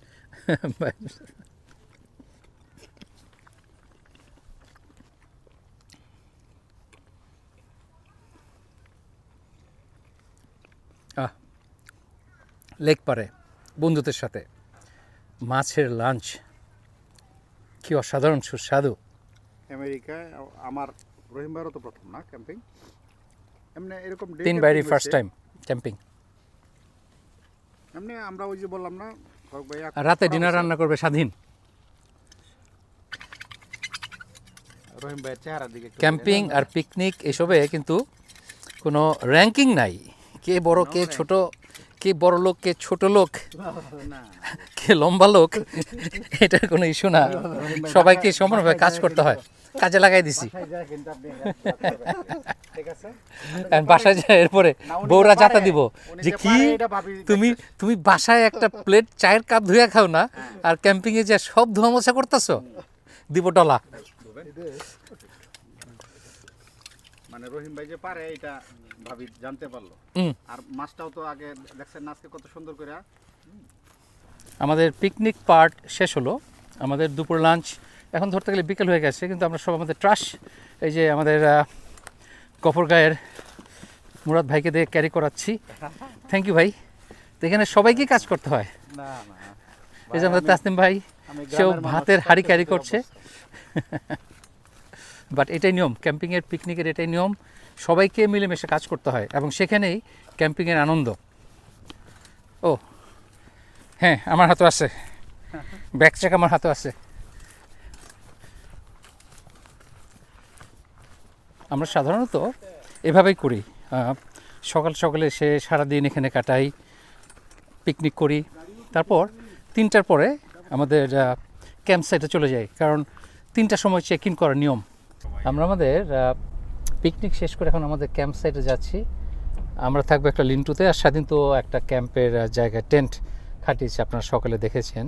লেক পারে বন্ধুদের সাথে মাছের লাঞ্চ, কি অসাধারণ সুস্বাদু। আমেরিকায় আমার রহিম ভাইয়েরও তো প্রথম না ক্যাম্পিং, এমনি এরকম day 3 camping বাইরই হয়েছে। First time camping. এমনি আমরা ওই যে বললাম না হক ভাই আর রাতে ডিনার রান্না করবে স্বাধীন। রহিম ভাইয়ের চেহারার দিকে একটু ক্যাম্পিং আর পিকনিক এসবে কিন্তু কোনো র্যাঙ্কিং নাই, কে বড় কে ছোট, কে বড় লোক কে ছোট লোক, কে লম্বা লোক, এটার কোনো ইস্যু না। সবাইকে সমানভাবে কাজ করতে হয়, কাজে লাগাই দিছি। কিন্তু আপনি ঠিক আছে। আর বাসায় যায় এরপরে বউরা যাতা দিব উনি যে যে কি পারে এটা ভাবি তুমি বাসায় একটা প্লেট চায়ের কাপ ধুয়ে খাও না, আর ক্যাম্পিংয়ে যে সব ধোয়া মোছা করতেছো, দিব ডলা। মানে রহিম ভাই যে পারে এটা ভাবি জানতে পারলো। হুম। আর মাছটাও তো আগে দেখছেন না আজকে কত সুন্দর করে। আমাদের পিকনিক পার্ট শেষ হলো, আমাদের দুপুর লাঞ্চ এখন ধরতে গেলে বিকেল হয়ে গেছে, কিন্তু আমরা সব আমাদের ট্রাশ এই যে আমাদের গফরগাঁয়ের মুরাদ ভাইকে দিয়ে ক্যারি করাচ্ছি। থ্যাংক ইউ ভাই। তো এখানে সবাইকে কাজ করতে হয়। না না, এই যে আমাদের তাসনিম ভাই, সেও ভাতের হাঁড়ি ক্যারি করছে। বাট এটাই নিয়ম, ক্যাম্পিংয়ের পিকনিকের এটাই নিয়ম, সবাইকে মিলেমিশে কাজ করতে হয় এবং সেখানেই ক্যাম্পিংয়ের আনন্দ। ও হ্যাঁ, আমার হাতে আছে ব্যাগ চেক, আমার হাতে আছে। আমরা সাধারণত এভাবেই করি, সকাল সকালে এসে সারাদিন এখানে কাটাই, পিকনিক করি, তারপর 3টার পরে আমাদের ক্যাম্প সাইটে চলে যাই, কারণ 3টার সময় চেক ইন করার নিয়ম। আমরা আমাদের পিকনিক শেষ করে এখন আমাদের ক্যাম্প সাইটে যাচ্ছি। আমরা থাকবো একটা লিন্টুতে, আর স্বাধীন তো একটা ক্যাম্পের জায়গায় টেন্ট খাটিয়েছে, আপনারা সকালে দেখেছেন।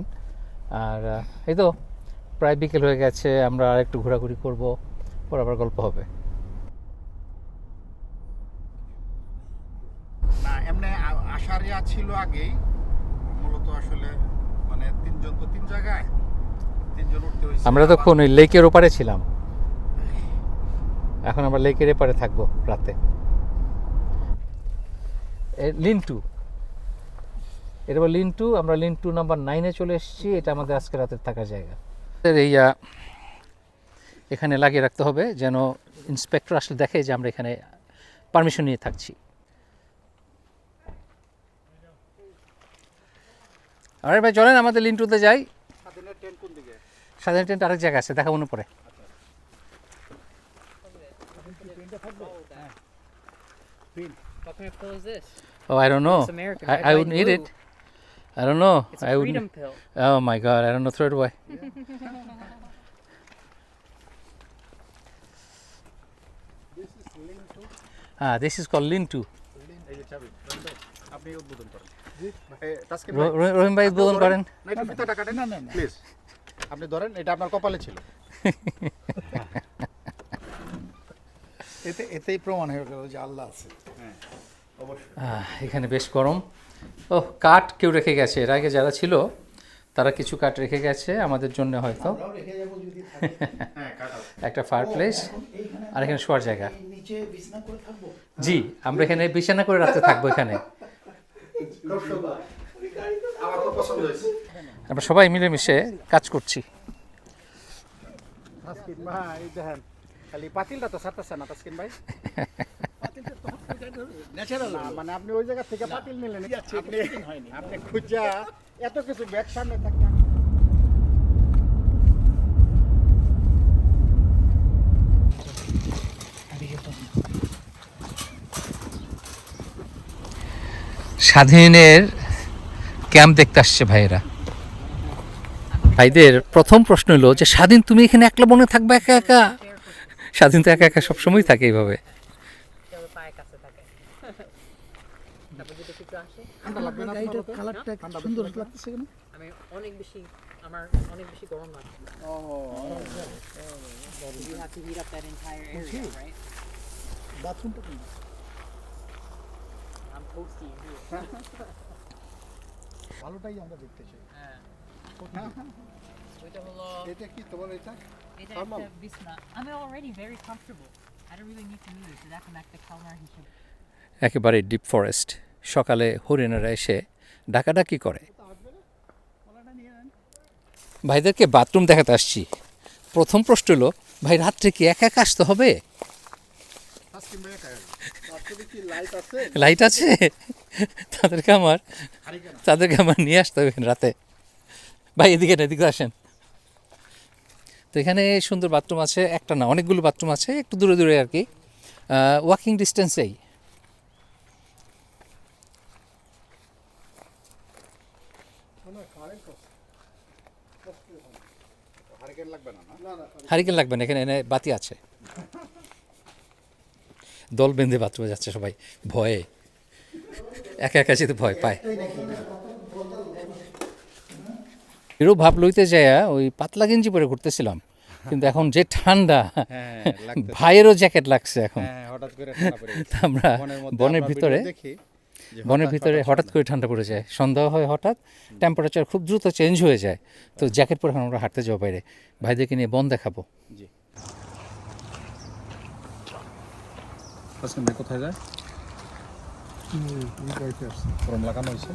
আর এই তো প্রায় বিকেল হয়ে গেছে, আমরা আর একটু ঘোরাঘুরি করবো, পর আবার গল্প হবে। না এমনি আসার ইয়া ছিল আগেই, মূলত আসলে মানে তিনজন তো তিন জায়গায়, তিনজন উঠতে হয়েছে। আমরা তখন ওই লেকের ওপারে ছিলাম, এখন আমরা লেকের এপারে থাকবো রাতে। লিন্টু, এটা বল লিন্টু, আমরা লিন্টু নাম্বার 9-এ চলে এসেছি, এটা আমাদের আজকে রাতের থাকার জায়গা। এই এখানে লাগিয়ে রাখতে হবে যেন ইন্সপেক্টর আসলে দেখে যে আমরা এখানে পারমিশন নিয়ে থাকছি। আরে ভাই চলেন আমাদের লিন্টুতে যাই। স্বাধীনের টেন্ট কোন দিকে? স্বাধীন টেন্ট আরেক জায়গা আছে, দেখা মনে পড়ে। What kind of pill is this? Oh, I don't know. It's American. I Red, white, wouldn't eat blue. it. I don't know. It's I a wouldn't. freedom pill. Oh my god, I don't know. Throw it away. This is called Lintu. এই যে চাবি আপনি উদ্বোধন করেন। তাসকিন ভাই, রহিম ভাই উদ্বোধন করেন। না একটু ফিতাটা কাটেন না প্লিজ। আপনি ধরেন, এটা আপনার কপালে ছিল। এতেই প্রমাণ হয়ে গেল যে আল্লাহ আছে। এখানে বেশ গরম। ওহ, কাঠ কেউ রেখে গেছে, এর আগে যারা ছিল তারা কিছু কাঠ রেখে গেছে আমাদের জন্য হয়তো। আমরাও রেখে যাবো যদি থাকে। হ্যাঁ, কাটা। একটা ফায়ার প্লেস এইখানে আর এখানে শোয়ার জায়গা। এই নিচে বিছনা করে থাকবো। জি, আমরা এখানে বিছানা করে রাতে থাকবো এখানে। আমার খুব পছন্দ হয়েছে। আমরা সবাই মিলেমিশে কাজ করছি। তাসকিন ভাই দেখেন, খালি পাতিলটা তো ছাড়তেছে না তাসকিন ভাই। ন্যাচারাল না, মানে আপনি ওই জায়গা থেকে পাতিল নিলেন, আপনি খুঁজা এত কিছু ব্যাগ সামনে থাকতে। স্বাধীনের ক্যাম্প দেখতে আসছে ভাইয়েরা। ভাইদের প্রথম প্রশ্ন হলো যে স্বাধীন তুমি এখানে একলা বনে থাকবে একা একা? স্বাধীন তো একা একা সবসময় থাকে এইভাবে। ঠান্ডা লাগবে না আপনার? কালারটা সুন্দর লাগতেছে কেন? আমি আমার অনেক বেশি গরম লাগছে। You have to heat up that entire area, right? বাথরুমটা কেন? I'm toasty in here. ভালোটাই আমরা দেখতে চাই। ওইটা হলো এটা কি তোমার এটা? এটা একটা বিছনা। I'm already very comfortable. I don't really need to move it. এখন একটা খাওয়ার হিসেবে। একেবারে ডিপ ফরেস্ট। সকালে হরিণেরা এসে ডাকাডাকি করে। ভাইদেরকে বাথরুম দেখাতে আসছি। প্রথম প্রশ্ন হলো, ভাই রাত্রে কি একা একা আসতে হবে? তাসকিন ভাই একা আসবে। বাথরুমে কি লাইট আছে? লাইট আছে? তাদেরকে আমার নিয়ে আসতে হবে রাতে। ভাই এদিকে না, এদিকে আসেন। তো এখানে সুন্দর বাথরুম আছে, একটা না অনেকগুলো বাথরুম আছে, একটু দূরে দূরে আর কি, ওয়াকিং ডিস্টেন্সেই। হারিকেন লাগবে না? না না হারিকেন লাগবে না, এখানে এনে বাতি আছে। দল বেঁধে বাথরুমে যাচ্ছে সবাই ভয়ে, একা একা যেতে ভয় পায়। এরও ভাব লইতে যায় ওই পাতলা গেঞ্জি পরে ঘুরতেছিলাম, কিন্তু এখন যে ঠান্ডা, হ্যাঁ, লাগতেছে। ভাইয়েরও জ্যাকেট লাগছে এখন। হ্যাঁ, হঠাৎ করে ঠান্ডা পড়ে গেছে। তা আমরা বনের ভিতরে হঠাৎ করে ঠান্ডা পড়ে যায়, সন্ধ্যা হয় হঠাৎ, টেম্পারেচার খুব দ্রুত চেঞ্জ হয়ে যায়। তো জ্যাকেট পরে এখন আমরা হাঁটতে যাবো বাইরে, ভাইদেরকে নিয়ে বন দেখাবো। জি। তাসকিন ভাই কোথায় যায়? ফর্ম লাগানো হয়েছে।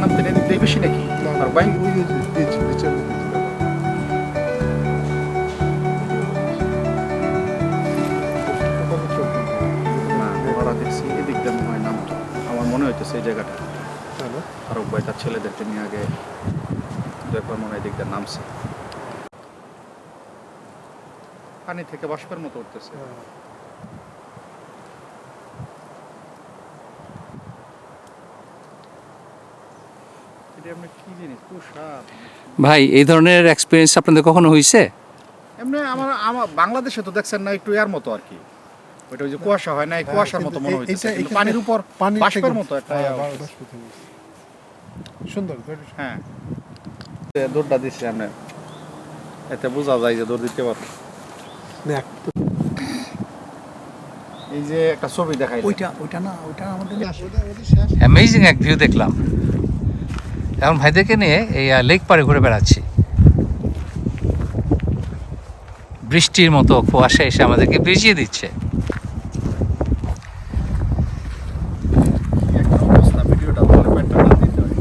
নাম দিনে দিতে বেশি নাকি? আর বাইক ওই যে নিচে না, ওরা দেখছি এদিক দিয়ে মনে হয় নামতো। আমার মনে হইতেছে এই জায়গাটা। হ্যালো আর ফারুক ভাই তার ছেলেদেরকে নিয়ে আগে একবার মনে হয় দিকটা নামছে, পানি থেকে বাষ্পের মতো উঠতেছে। এটা এমনি কি জিনিস, তুষার? ভাই এই ধরনের এক্সপিরিয়েন্স আপনাদের কখনো হয়েছে? এমনি আমার বাংলাদেশে তো দেখছেন না একটু এর মতো আর কি, ওইটা ওই যে কুয়াশা হয় না, এই কুয়াশার মতো মনে হইতেছে, কিন্তু পানির উপর বাষ্পের মতো একটা সুন্দর। হ্যাঁ, দৌড়টা দিচ্ছে আমরা, এতে বোঝা যায় যে দৌড় দিতে পারো। এই যে একটা ছবি দেখাই, ওইটা না, ওইটা আমাদের অ্যামেজিং এক ভিউ দেখলাম। এখন ভাইদেরকে নিয়ে এই লেক পাড়ে ঘুরে বেড়াচ্ছি। বৃষ্টির মতো কুয়াশা এসে আমাদেরকে ভিজিয়ে দিচ্ছে। একটা অবস্থা, ভিডিওটা ভালো পেটটা দিতে হয়।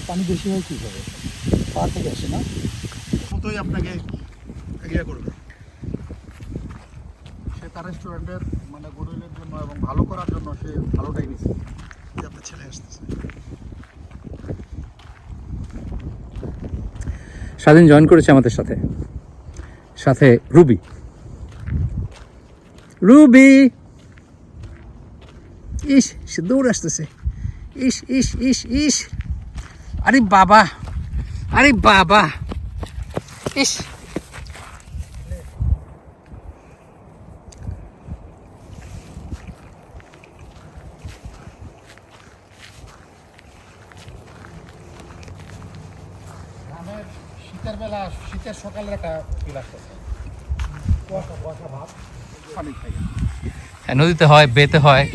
পানি বেশি হয় কি হবে, পাহাড় থেকে আসে না, মতোই আপনাকে এগিয়ে করবে। সে তার রেস্টুরেন্টের মানে গরিবের জন্য এবং ভালো করার জন্য সে ভালোটাই নিচ্ছে। যে আপনার ছেলে আসতেছে। স্বাধীন জয়েন করেছে আমাদের সাথে, সাথে রুবি। রুবি ইস, সে দৌড় আসতেছে। ইস ইস ইস ইস, আরে বাবা, আরে বাবা, ইস। শীতের বেলা, শীতের সকালের একটা ফিল আসতেছে, কুয়াশা কুয়াশা ভাব, পানি থাকে। নদীতে হয়, বেতে হয়।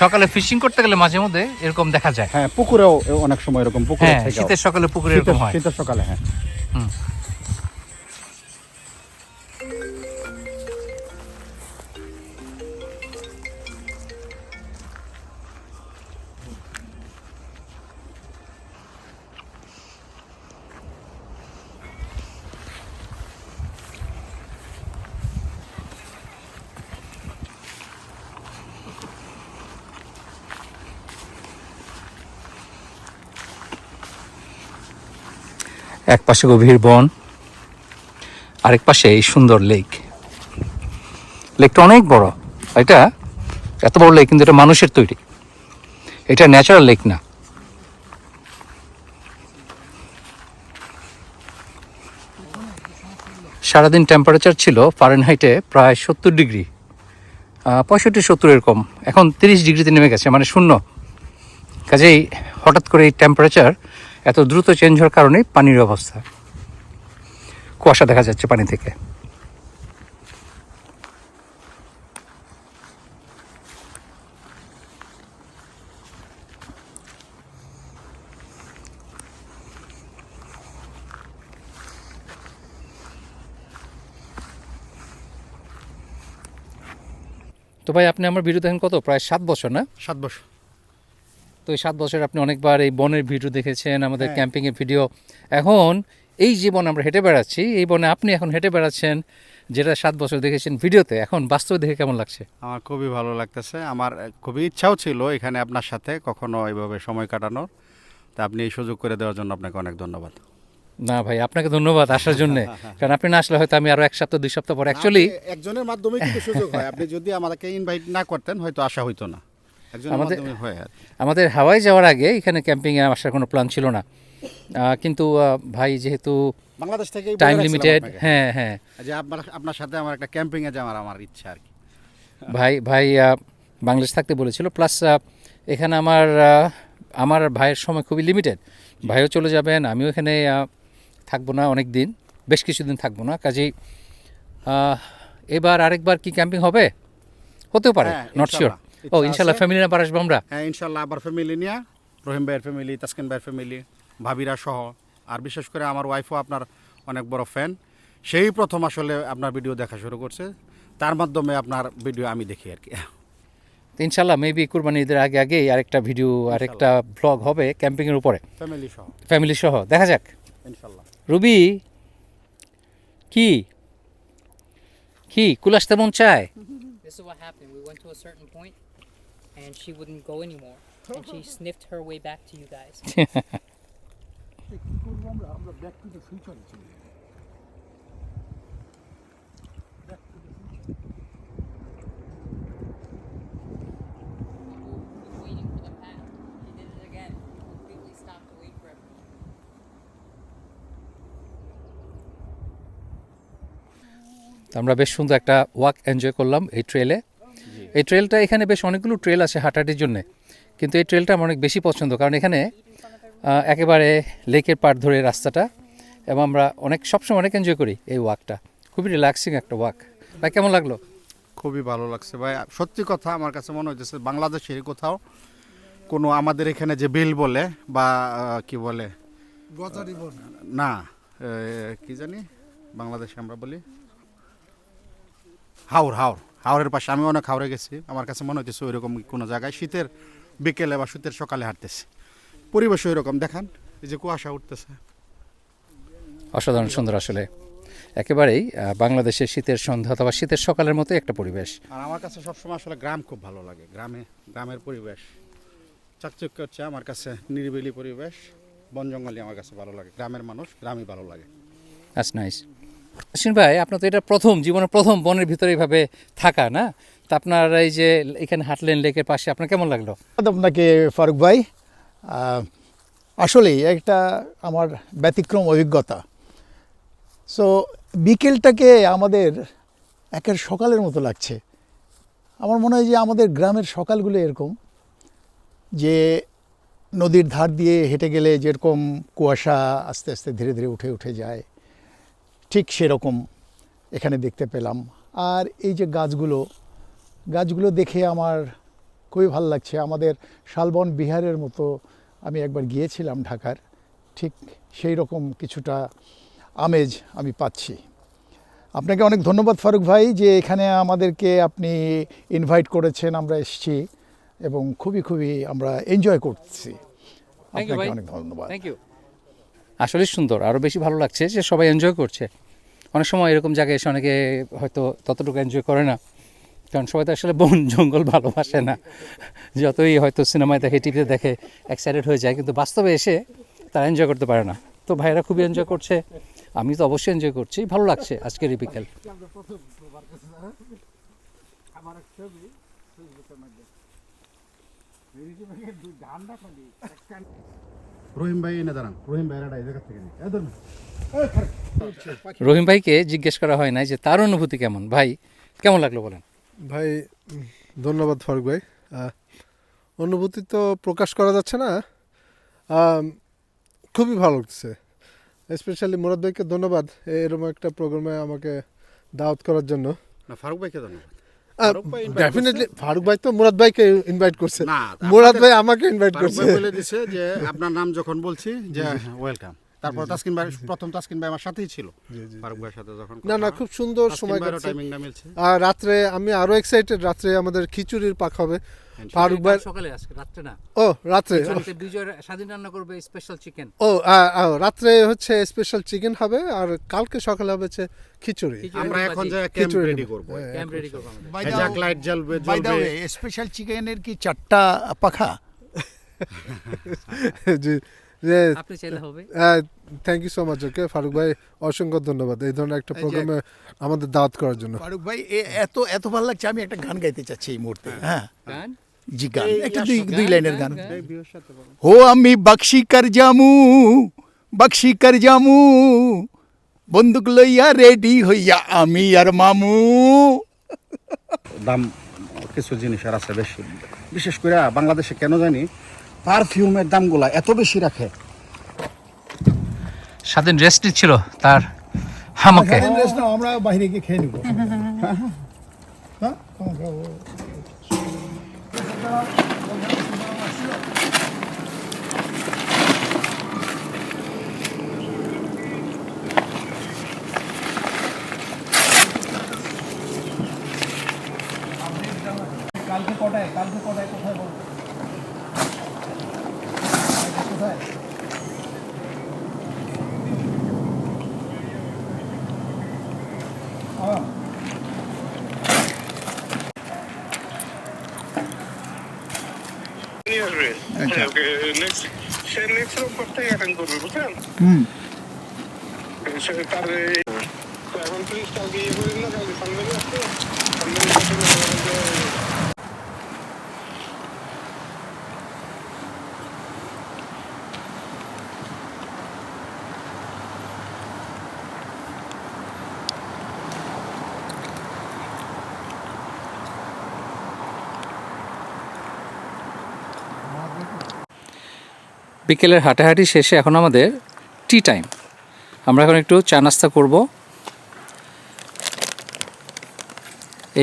সকালে ফিশিং করতে গেলে মাঝে মধ্যে এরকম দেখা যায়। হ্যাঁ, পুকুরেও অনেক সময় এরকম, পুকুরে হ্যাঁ, শীতের সকালে পুকুরে এরকম হয়। শীতের সকালে, হ্যাঁ। হুম। এক পাশে গভীর বন, আরেক পাশে এই সুন্দর লেক। লেকটা অনেক বড়। এটা এত বড় লেক কিন্তু এটা মানুষের তৈরি, এটা ন্যাচারাল লেক না। সারাদিন টেম্পারেচার ছিল ফারেনহাইটে প্রায় 70 ডিগ্রি, 65-70 এরকম। এখন 30 ডিগ্রিতে নেমে গেছে, মানে শূন্য। কাজেই হঠাৎ করে এই টেম্পারেচার এত দ্রুত চেঞ্জ হওয়ার কারণে পানির অবস্থা, কুয়াশা দেখা যাচ্ছে পানি থেকে। তো ভাই আপনি আমার ভিডিও দেখেন কত, প্রায় 7 বছর না? 7 বছর। তো এই 7 বছর আপনি অনেকবার এই বনের ভিডিও দেখেছেন, আমাদের হ্যাঁ। ক্যাম্পিংয়ের ভিডিও। এখন এই যে বনে আমরা হেঁটে বেড়াচ্ছি, এই বনে আপনি এখন হেঁটে বেড়াচ্ছেন, যেটা 7 বছর দেখেছেন ভিডিওতে, এখন বাস্তবে দেখে কেমন লাগছে? আমার খুবই ভালো লাগতেছে। আমার খুবই ইচ্ছাও ছিল এখানে আপনার সাথে কখনো এইভাবে সময় কাটানোর। তা আপনি এই সুযোগ করে দেওয়ার জন্য আপনাকে অনেক ধন্যবাদ। না ভাই, আপনাকে ধন্যবাদ আসার জন্য, কারণ আপনি না আসলে হয়তো আমি আরো 1 সপ্তাহ 2 সপ্তাহ পর অ্যাকচুয়ালি একজনের মাধ্যমে কিন্তু সুযোগ হয়। আপনি যদি আমাকে ইনভাইট না করতেন হয়তো আসা হইতো না। একজনের আমাদের- মাধ্যমে হয় আর কি। আমাদের হাওয়াই যাওয়ার আগে এখানে ক্যাম্পিংয়ে আসার কোনো প্ল্যান ছিল না, কিন্তু ভাই যেহেতু বাংলাদেশ থেকে টাইম লিমিটেড, হ্যাঁ হ্যাঁ, যে আপনার সাথে আমার একটা ক্যাম্পিংয়ে যাওয়ার আমার ইচ্ছা আর কি। ভাই বাংলাদেশ থাকতে বলেছিল। প্লাস এখানে আমার ভাইয়ের সময় খুবই লিমিটেড। ভাইও চলে যাবেন, আমিও এখানে থাকবো না অনেক দিন, বেশ কিছুদিন থাকবো না। কাজেই এবার আরেকবার কি ক্যাম্পিং হবে? হতেও পারে, হ্যাঁ, নট শিওর। ইনশাল্লাহ। ও ইনশাল্লাহ, ফ্যামিলি না আসবো আমরা। হ্যাঁ ইনশাল্লাহ, আবার ফ্যামিলি নিয়ে, রহিম ভাইয়ের ফ্যামিলি, তাসকিন ভাইয়ের ফ্যামিলি, ভাবিরা সহ। আর বিশেষ করে আমার ওয়াইফও আপনার অনেক বড় ফ্যান। সেই প্রথম আসলে আপনার ভিডিও দেখা শুরু করছে, তার মাধ্যমে আপনার ভিডিও আমি দেখি আর কি। তো ইনশাল্লাহ মেবি কুরবানি ঈদের আগে আগেই আরেকটা ভিডিও, আরেকটা ব্লগ হবে ক্যাম্পিংয়ের উপরে, ফ্যামিলি সহ ফ্যামিলি সহ। দেখা যাক। ইনশাল্লাহ। রুবি, কি কি কুল আসতে মন চায়? This is what happened. We went to a certain point, and she wouldn't go anymore, and she sniffed her way back to you guys. কি করবো আমরা? আমরা ব্যাক টু দ্য ফিউচারে চলে যাই। Waiting for the path. He did it again. Completely stopped to wait for him. তো আমরা বেশ সুন্দর একটা ওয়াক এনজয় করলাম এই ট্রেলে। এই ট্রেলটা, এখানে বেশ অনেকগুলো ট্রেল আছে হাঁটাহাঁটির জন্য, কিন্তু এই ট্রেলটা আমার অনেক বেশি পছন্দ, কারণ এখানে একেবারে লেকের পাড় ধরে রাস্তাটা, এবং আমরা সবসময় অনেক এনজয় করি এই ওয়াকটা। খুবই রিল্যাক্সিং একটা ওয়াক। ভাই কেমন লাগলো? খুবই ভালো লাগছে ভাই। সত্যি কথা আমার কাছে মনে হচ্ছে বাংলাদেশের কোথাও কোনো আমাদের এখানে যে বিল বলে বা কি বলে গজারি বন। না, কি জানি বাংলাদেশে আমরা বলি হাওরের পাশে। আমি অনেক হাওরে গেছি, আমার কাছে মনে হচ্ছে ওইরকম কোনো জায়গায় শীতের বিকেলে বা শীতের সকালে হাঁটতেছি, পরিবেশ ওইরকম। দেখান এই যে কুয়াশা উঠতেছে, অসাধারণ সুন্দর আসলে, একেবারেই বাংলাদেশের শীতের সন্ধ্যা অথবা শীতের সকালের মতো একটা পরিবেশ। আর আমার কাছে সবসময় আসলে গ্রাম খুব ভালো লাগে। গ্রামের পরিবেশ চাকচক্য হচ্ছে আমার কাছে, নিরিবিলি পরিবেশ, বন জঙ্গলই আমার কাছে ভালো লাগে। গ্রামের মানুষ, গ্রামই ভালো লাগে। That's nice. অশ্বিন ভাই, আপনার তো এটা জীবনের প্রথম বনের ভিতরে এইভাবে থাকা, না? তা আপনার এই যে এখানে হাঁটলেন লেকের পাশে, আপনার কেমন লাগলো? আপনাকে ফারুক ভাই, আসলেই একটা আমার ব্যতিক্রম অভিজ্ঞতা। সো বিকেলটাকে আমাদের একের সকালের মতো লাগছে। আমার মনে হয় যে আমাদের গ্রামের সকালগুলো এরকম, যে নদীর ধার দিয়ে হেঁটে গেলে যেরকম কুয়াশা আস্তে আস্তে ধীরে ধীরে উঠে উঠে যায়, ঠিক সেরকম এখানে দেখতে পেলাম। আর এই যে গাছগুলো দেখে আমার খুবই ভালো লাগছে। আমাদের শালবন বিহারের মতো আমি একবার গিয়েছিলাম ঢাকার, ঠিক সেই রকম কিছুটা আমেজ আমি পাচ্ছি। আপনাকে অনেক ধন্যবাদ ফারুক ভাই, যে এখানে আমাদেরকে আপনি ইনভাইট করেছেন, আমরা এসেছি এবং খুবই আমরা এনজয় করছি। Thank you, আপনাকে ভাই। অনেক ধন্যবাদ। Thank you. আসলে সুন্দর, আরও বেশি ভালো লাগছে যে সবাই এনজয় করছে। অনেক সময় এরকম জায়গায় এসে অনেকে হয়তো ততটুকু এনজয় করে না, কারণ সবাই তো আসলে বন জঙ্গল ভালোবাসে না। যতই হয়তো সিনেমায় দেখে, টিভিতে দেখে এক্সাইটেড হয়ে যায়, কিন্তু বাস্তবে এসে তারা এনজয় করতে পারে না। তো ভাইরা খুবই এনজয় করছে, আমি তো অবশ্যই এনজয় করছি, ভালো লাগছে আজকের এই বিকেল। রহিম ভাই এনে দাঁড়ান, রহিম ভাইয়েরা এই জায়গা থেকে নিই। রহিম ভাইকে জিজ্ঞেস করা হয় নাই যে তার অনুভূতি কেমন। ভাই কেমন লাগলো বলেন? ভাই ধন্যবাদ ফারুক ভাই। অনুভূতি তো প্রকাশ করা যাচ্ছে না, খুবই ভালো লাগছে। স্পেশালি মুরাদ ভাইকে ধন্যবাদ এরকম একটা প্রোগ্রামে আমাকে দাওয়াত করার জন্য। না, ফারুক ভাইকে ধন্যবাদ। ফারুক ভাই invite ডেফিনেটলি ফারুক ভাই তো মুরাদ ভাইকে ইনভাইট করছে, না, মুরাদ ভাই আমাকে ইনভাইট ফারুক করছে। ভাই বলে দিছে যে আপনার নাম যখন বলছি যে ওয়েলকাম। তারপর তাসকিন ভাই, প্রথম তাসকিন ভাই আমার সাথেই ছিল, ফারুক ভাইয়ের সাথে যখন না না, খুব সুন্দর সময় কাটছে। টাইমিংটা মিলছে। আর রাত্রে আমি আরো এক্সাইটেড, রাত্রে আমাদের খিচুড়ির পাক হবে ফারুক ভাই। সকালে আজকে রাত্রে না, ও রাত্রে, বিজয় স্বাধীন রান্না করবে স্পেশাল চিকেন। ও রাত্রে হচ্ছে স্পেশাল চিকেন হবে, আর কালকে সকালে হবে হচ্ছে খিচুড়ি। আমরা এখন যে ক্যাম্প খিচুড়ি রেডি নেব। করব, ক্যাম্প রেডি করবো আমাদের। হ্যাজাক লাইট জ্বলবে বাই দ্য জ্বলবে। ওয়ে, স্পেশাল চিকেনের কি 4টা পাখা? জি, আপনি চাইলে হবে। Thank you so much. Okay Faruk ভাই, অসংখ্য ধন্যবাদ এই ধরনের একটা প্রোগ্রামে আমাদের দাওয়াত করার জন্য। ফারুক ভাই এত এত ভালো লাগছে, আমি একটা গান গাইতে চাচ্ছি এই মুহূর্তে। হ্যাঁ গান? জি, গান এই একটা গান, দুই লাইনের গান। গান। এই বিয়ের সাথে বলো। हो আমি বাক্সি কর জামু বন্দুক লইয়া রেডি হইয়া আমি আর মামু। দাম কিছু জিনিসের আছে বেশি, বিশেষ করে বাংলাদেশে কেন জানি পারফিউমের দামগুলা এত বেশি রাখে। স্বাধীন রেস্ট নিচ্ছিল তার হামাকে। আমরা বাইরে গিয়ে খেয়ে নিব। কালকে কটায় কোথায় বলবো? কোথায়? নিয়ে আসবে। ওকে, next রোববার থেকে attend করবে, বুঝছেন? সে তার তো এখন প্লিজ কালকে ইয়ে করেন না, কালকে সামনে আসতে বিকেলের হাঁটাহাঁটি শেষে এখন আমাদের টি টাইম। আমরা এখন একটু চা নাস্তা করব।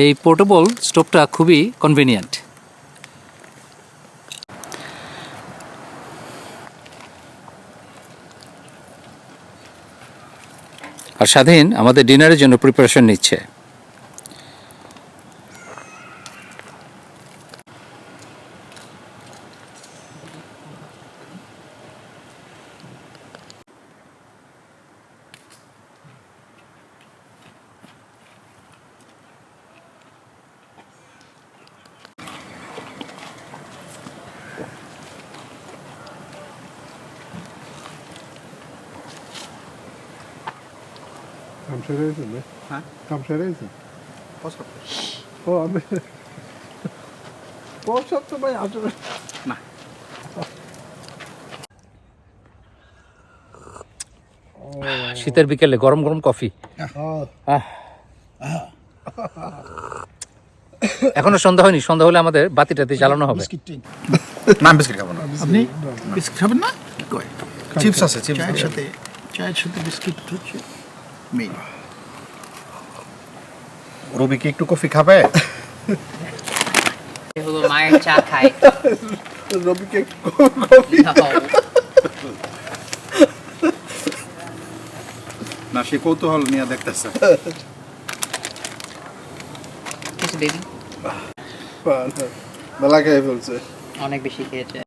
এই পোর্টেবল স্টোভটা খুবই কনভিনিয়েন্ট। আর স্বাধীন আমাদের ডিনারের জন্য প্রিপারেশন নিচ্ছে। কাম সেরে গেছে না? হ্যাঁ? কাম সেরে গেছে? ও আমি সব তো ভাই আসলে না। শীতের বিকেলে গরম গরম কফি। এখনো সন্ধ্যা হয়নি, সন্ধ্যা হলে আমাদের বাতিটাতে জ্বালানো হবে। না, বিস্কিট খাবো না। আপনি বিস্কিট খাবেন না? চিপস আছে, চিপস চায়ের সাথে বিস্কিট হচ্ছে মেইন। রবি কি একটু কফি খাবে? হলো মায়ের চা খায়। রবিকে না, সে কৌতূহল নিয়ে দেখতেছে। কিছু বেবি মেলা খেয়ে ফেলছে। অনেক বেশি খেয়েছে।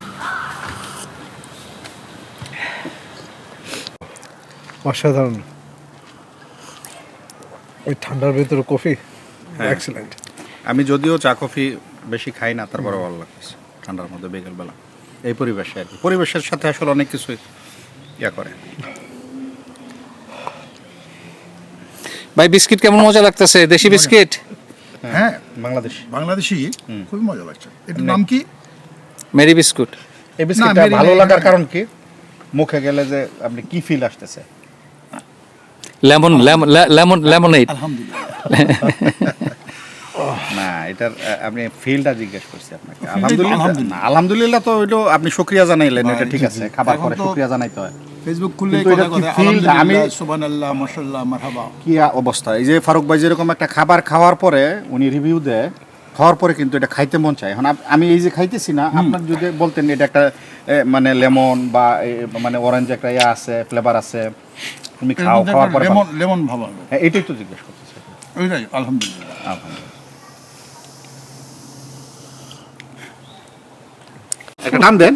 অসাধারণ, ওই ঠান্ডার ভিতরে কফি এক্সেলেন্ট। আমি যদিও চা কফি বেশি খাই না, তারপরে ভালো লাগতেছে ঠান্ডার মধ্যে বিকেলবেলা এই পরিবেশে আর কি। পরিবেশের সাথে আসলে অনেক কিছু ইয়া করে। ভাই বিস্কিট কেমন মজা লাগতেছে, দেশি বিস্কিট? হ্যাঁ, বাংলাদেশ বাংলাদেশি খুবই মজা লাগছে। এটার নাম কি? Mary biscuit. এই বিস্কিটটা মেরি ভালো নেই, লাগার না। কারণ কি, মুখে গেলে যে আপনি কি ফিল আসতেছে? Lemon lemon lemon lemonade. না, এটার আপনি ফিলটা জিজ্ঞেস করছি আপনাকে। আলহামদুলিল্লাহ না, আলহামদুলিল্লাহ তো ওইটা আপনি শুকরিয়া জানাইলেন, এটা ঠিক আছে, খাবার পরে শুকরিয়া জানাইতে হয়। ফেসবুক খুললে কিন্তু এটা কি feel টা আমি- সুবহানাল্লাহ, মাশাআল্লাহ, মারহাবা। কি অবস্থা, এই যে ফারুক ভাই যেরকম একটা খাবার খাওয়ার পরে উনি রিভিউ দেয়, খাওয়ার পরে কিন্তু এটা খাইতে মন চায়। এখন আমি এই যে খাইতেছি না, আপনার যদি বলতেন এটা একটা মানে লেমন বা মানে অরেঞ্জ একটা ইয়ে আছে, ফ্লেভার আছে, তুমি খাও, খাওয়ার পরে লেমন লেমন ভাব হবে। হ্যাঁ, এটাই তো জিজ্ঞেস করতেছি। ওইটাই আলহামদুলিল্লাহ। একটা টান দেন।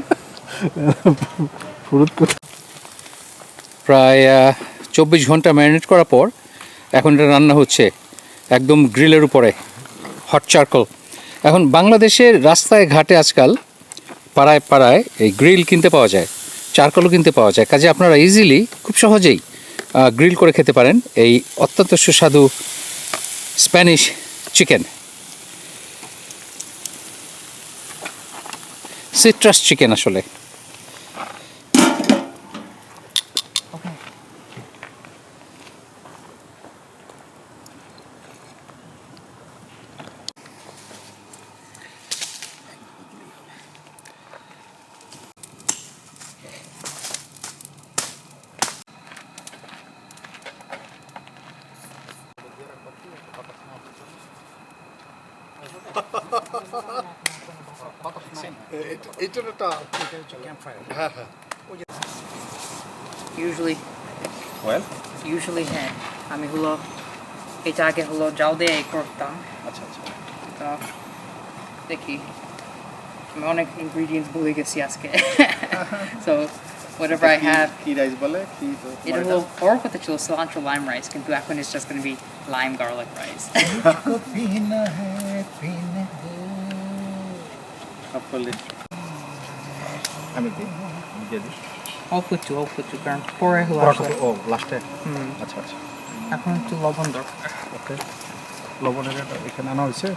প্রায় 24 ঘন্টা ম্যারিনেট করার পর এখন এটা রান্না হচ্ছে একদম গ্রিলের উপরে, হট চারকোল। এখন বাংলাদেশের রাস্তায় ঘাটে আজকাল পাড়ায় পাড়ায় এই গ্রিল কিনতে পাওয়া যায়, চারকোলও কিনতে পাওয়া যায়, কাজে আপনারা ইজিলি খুব সহজেই গ্রিল করে খেতে পারেন এই অত্যন্ত সুস্বাদু স্প্যানিশ চিকেন, সিট্রাস চিকেন আসলে। usually হ্যাঁ আমি হলো এটা আগে হলো জাল দিয়ে করতাম, আচ্ছা আচ্ছা, তো দেখি আমি অনেক ইনগ্রিডিয়েন্টস ভুলে গেছি আজকে। so whatever I have, কি রাইস বলে কি তো এটা হলো pork with the cilantro lime rice, কিন্তু এখন it's just going to be lime garlic rice. আমি কি দিয়ে দিই অল্প একটু কারণ পরে হলো আসলে ও লাস্টে। আচ্ছা আচ্ছা, এখন একটু লবণ দরকার। ওকে, লবণের এটা এখানে আনা হয়েছে।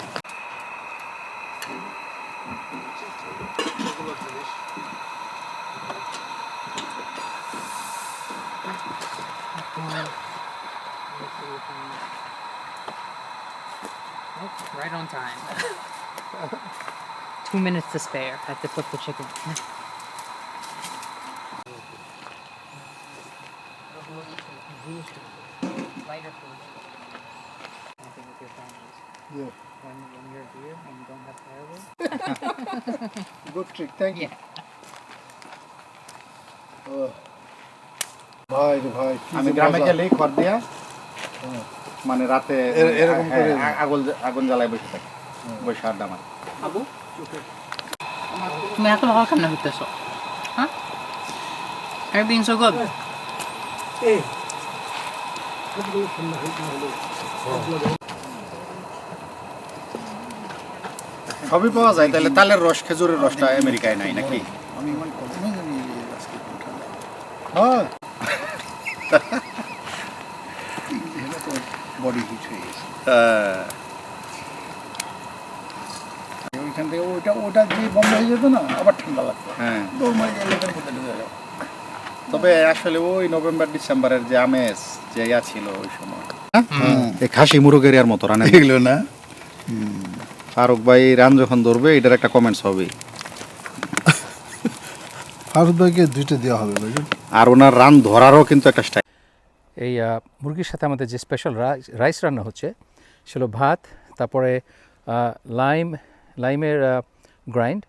Right on time. 2 minutes to spare. Had to flip the chicken. Lighter food. Something with your families. Yeah. When you're here and you don't have firewood. Good trick, thank you. Yeah. ভাই রে ভাই, কি আমি যে গ্রামে মজা। গেলেই খড় দিয়া মানে রাতে এরকম করে? হ্যাঁ, আগুন জ্বালায় বসে থাকি, বসে আড্ডা মারি। আবু তুমি এত ভালো কেমন হইতেছো? হ্যাঁ? You're being so good. সবই পাওয়া যায়, তাহলে তালের রস, খেজুরের রসটা আমেরিকায় নাই নাকি? আমি মানে প্রথমে জানি যে আজকে কোনটা। হ্যাঁ, এটা তো বডি হিট হয়ে গেছে। ওইখান থেকে ওটা যে বন্ধ হয়ে যেত না, আবার ঠান্ডা লাগতো। হ্যাঁ, দৌড় মারি এলাকার মধ্যে ঢুকে গেল। তবে আসলে ওই নভেম্বর ডিসেম্বরের যে আমেজ যে ইয়া ছিল ওই সময়, এই খাসি মুরগের ইয়ার মতো রান্না এগুলো না, ফারুক ভাই রান যখন ধরবে এটার একটা কমেন্টস হবে। ফারুক ভাইকে দুইটা দেওয়া হবে ভাই। আর ওনার রান ধরারও কিন্তু একটা স্টাইল। এই মুরগির সাথে আমাদের যে স্পেশাল রাইস রান্না হচ্ছে সেগুলো ভাত, তারপরে লাইমের গ্রাইন্ড,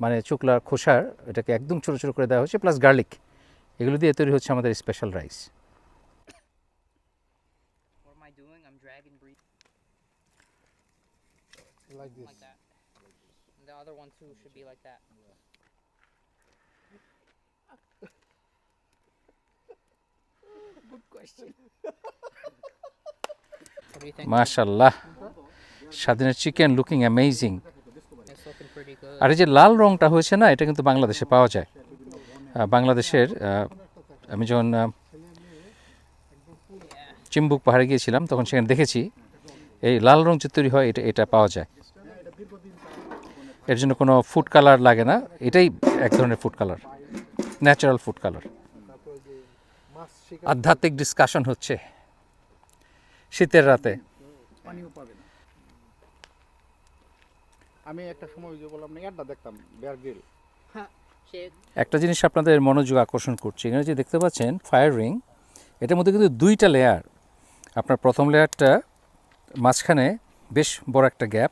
মানে চুকলার খোসার, এটাকে একদম ছোটো ছোটো করে দেওয়া হচ্ছে, প্লাস গার্লিক, এগুলো দিয়ে তৈরি হচ্ছে আমাদের special rice. What am I doing? I'm dragging breathing Like this. like that. And the other one too should be like that. Good question. What do you think? মাশাল্লাহ, স্বাধীনের chicken looking amazing. It's looking pretty good. আর এই যে লাল রঙটা হয়েছে না, এটা কিন্তু বাংলাদেশে পাওয়া যায়। বাংলাদেশের আমি যখন চিম্বুক পাহাড়ে গিয়েছিলাম, তখন সেখানে দেখেছি এই লাল রং যে তৈরি হয় এটা পাওয়া যায়। এর জন্য কোনো ফুড কালার লাগে না, এটাই এক ধরনের food colour, natural food colour. আধ্যাত্মিক ডিসকাশন হচ্ছে শীতের রাতে। পানিও পাবে না। আমি একটা সময় ওই যে বললাম না অ্যাডটা দেখতাম বেয়ার গ্রিল। একটা জিনিস আপনাদের মনোযোগ আকর্ষণ করছে, এখানে যে দেখতে পাচ্ছেন ফায়ার রিং, এটার মধ্যে কিন্তু দুইটা লেয়ার। আপনার প্রথম লেয়ারটা মাঝখানে বেশ বড় একটা গ্যাপ,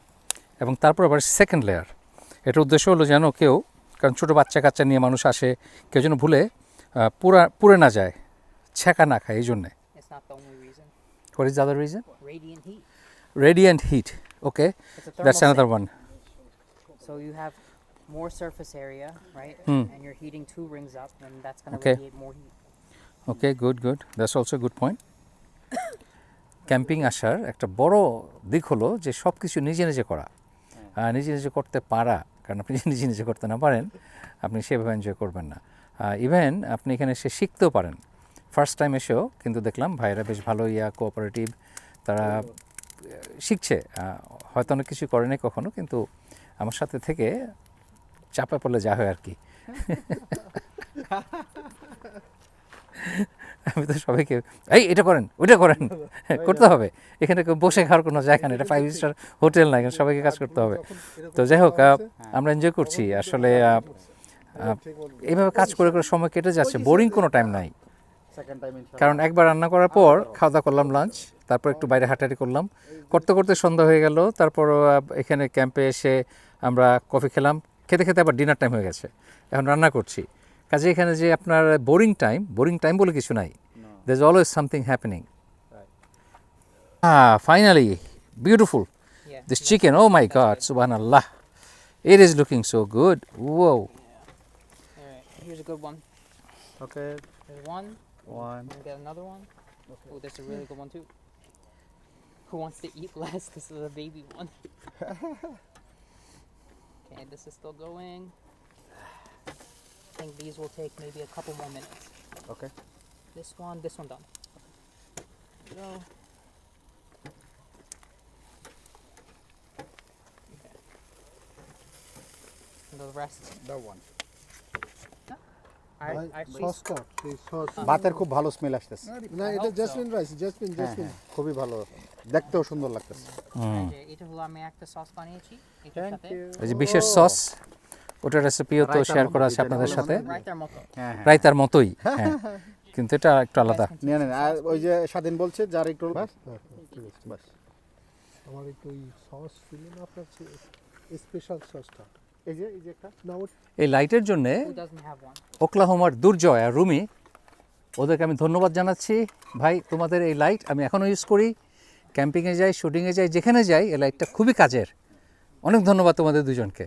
এবং তারপর আবার সেকেন্ড লেয়ার। এটার উদ্দেশ্য হলো যেন কেউ, কারণ ছোটো বাচ্চা কাচ্চা নিয়ে মানুষ আসে, কেউ যেন ভুলে পুড়ে না যায়, ছ্যাঁকা না খায়, এই জন্যে। It's not the only reason. What is the other reason? Radiant heat. Radiant heat. Okay, It's a that's thermal another sink. one. So you have more surface area, right? Hmm. And you're heating two rings up, and that's going to Okay. radiate more heat. Okay, good. That's also a good point. Camping আসার একটা বড় দিক হলো যে সব কিছু নিজে নিজে করা, নিজে করতে পারা। কারণ আপনি যদি নিজে করতে না পারেন, আপনি সেভাবে এনজয় করবেন না। ইভেন আপনি এখানে এসে শিখতেও পারেন। ফার্স্ট টাইম এসেও কিন্তু দেখলাম ভাইরা বেশ ভালো কোঅপারেটিভ, তারা শিখছে। হয়তো অনেক কিছু করেনি কখনো, কিন্তু আমার সাথে থেকে চাপা পড়লে যা হয় আর কি। আমি তো সবাইকে এটা করেন ওইটা করেন করতে হবে, এখানে কেউ বসে খাওয়ার কোনো জায়গা নেই, এটা 5 স্টার হোটেল না, এখানে সবাইকে কাজ করতে হবে। তো যাই হোক, আমরা এনজয় করছি আসলে। এইভাবে কাজ করে সময় কেটে যাচ্ছে, বোরিং কোনো টাইম নাই। কারণ একবার রান্না করার পর খাওয়া দাওয়া করলাম, লাঞ্চ, তারপর একটু বাইরে হাঁটাহাঁটি করলাম, করতে করতে সন্ধ্যা হয়ে গেল। তারপর এখানে ক্যাম্পে এসে আমরা কফি খেলাম, খেতে খেতে আবার ডিনার টাইম হয়ে গেছে, এখন রান্না করছি। কাজে এখানে যে আপনার বোরিং টাইম বলে কিছু নাই, there is always something happening. Finally beautiful Yeah. This chicken, oh my God, সুবহানাল্লাহ, it is looking so good. Wow, All right. Here's a good one. Okay There's one. One Can we get another one? Oh, there's a really good one too. Who wants to eat less? This is a baby one. Okay, this is still going. I think these will take maybe a couple more minutes. Okay This one done. There we go. Okay. And the rest. The one. I সসটা সেই sauce ভাতের খুব ভালো smell আসতেছে, না, এটা jasmine rice, jasmine খুবই ভালো, দেখতেও সুন্দর লাগতেছে। এটা হলো আমি একটা সস বানিয়েছি এটার সাথে এই যে বিশেষ সস, ওটার রেসিপিও তো শেয়ার করা আছে আপনাদের সাথে, রায়তার মতো। হ্যাঁ রায়তার মতোই, হ্যাঁ, কিন্তু এটা একটু আলাদা। নিয়ে নেন। আর ওই যে স্বাধীন বলছে যার একটু বাস। আমার একটু ওই সস ছিল না আপনার, স্পেশাল সসটা, এই যে একটা না ওর এই লাইটের জন্যে Who doesn't have one? ওকলাহোমার দুর্জয় আর রুমি, ওদেরকে আমি ধন্যবাদ জানাচ্ছি। ভাই, তোমাদের এই লাইট আমি এখনও ইউজ করি, ক্যাম্পিংয়ে যাই, শুটিংয়ে যাই, যেখানে যাই, এই লাইটটা খুবই কাজের। অনেক ধন্যবাদ তোমাদের দুজনকে।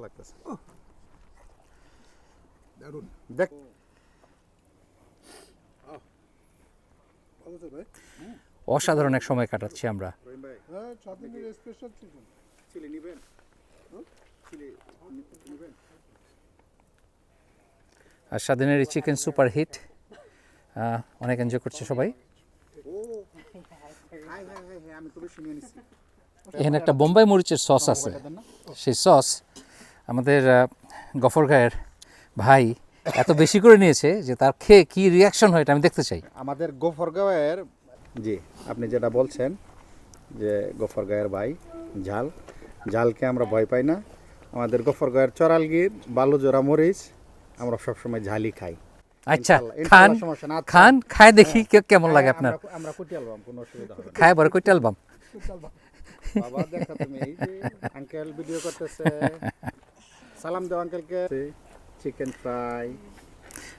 লাগতেছে দেখ। ভালো তো ভাই। অসাধারণ এক সময় কাটাচ্ছি আমরা। হ্যাঁ, চাঁদনির স্পেশাল চিকেন। চিলি নিবেন? চিলি নিবেন? আর স্বাধীনের এই চিকেন সুপার হিট, অনেক এনজয় করছে সবাই। আমি তো বেশি নিয়ে নিচ্ছি। এখানে একটা বোম্বাই মরিচের সস আছে, সেই সস আমাদের গফর গায়ের ভাই এত বেশি করে নিয়েছে যে তার খেয়ে কী রিয়াকশন হয় এটা আমি দেখতে চাই। আমাদের গোফরগাঁওয়ের, জি আপনি যেটা বলছেন যে গোফরগাঁওয়ের ভাই ঝালকে আমরা ভয় পাই না। আমাদের গোফরগাঁওয়ের চড়ালগির বালুজোড়া মরিচ আমরা সবসময় ঝালই খাই। আচ্ছা, ইনশাআল্লাহ, সমস্যা না। খান, খায় দেখি কেমন লাগে আপনার। আমরা কুটি অ্যালবাম, কোনো অসুবিধা হবে না। খায় বড় কইটা অ্যালবাম। বাবা দেখো তুমি, এই যে আঙ্কেল ভিডিও করতেছে, সালাম দাও আঙ্কেলকে। চিকেন ফ্রাই,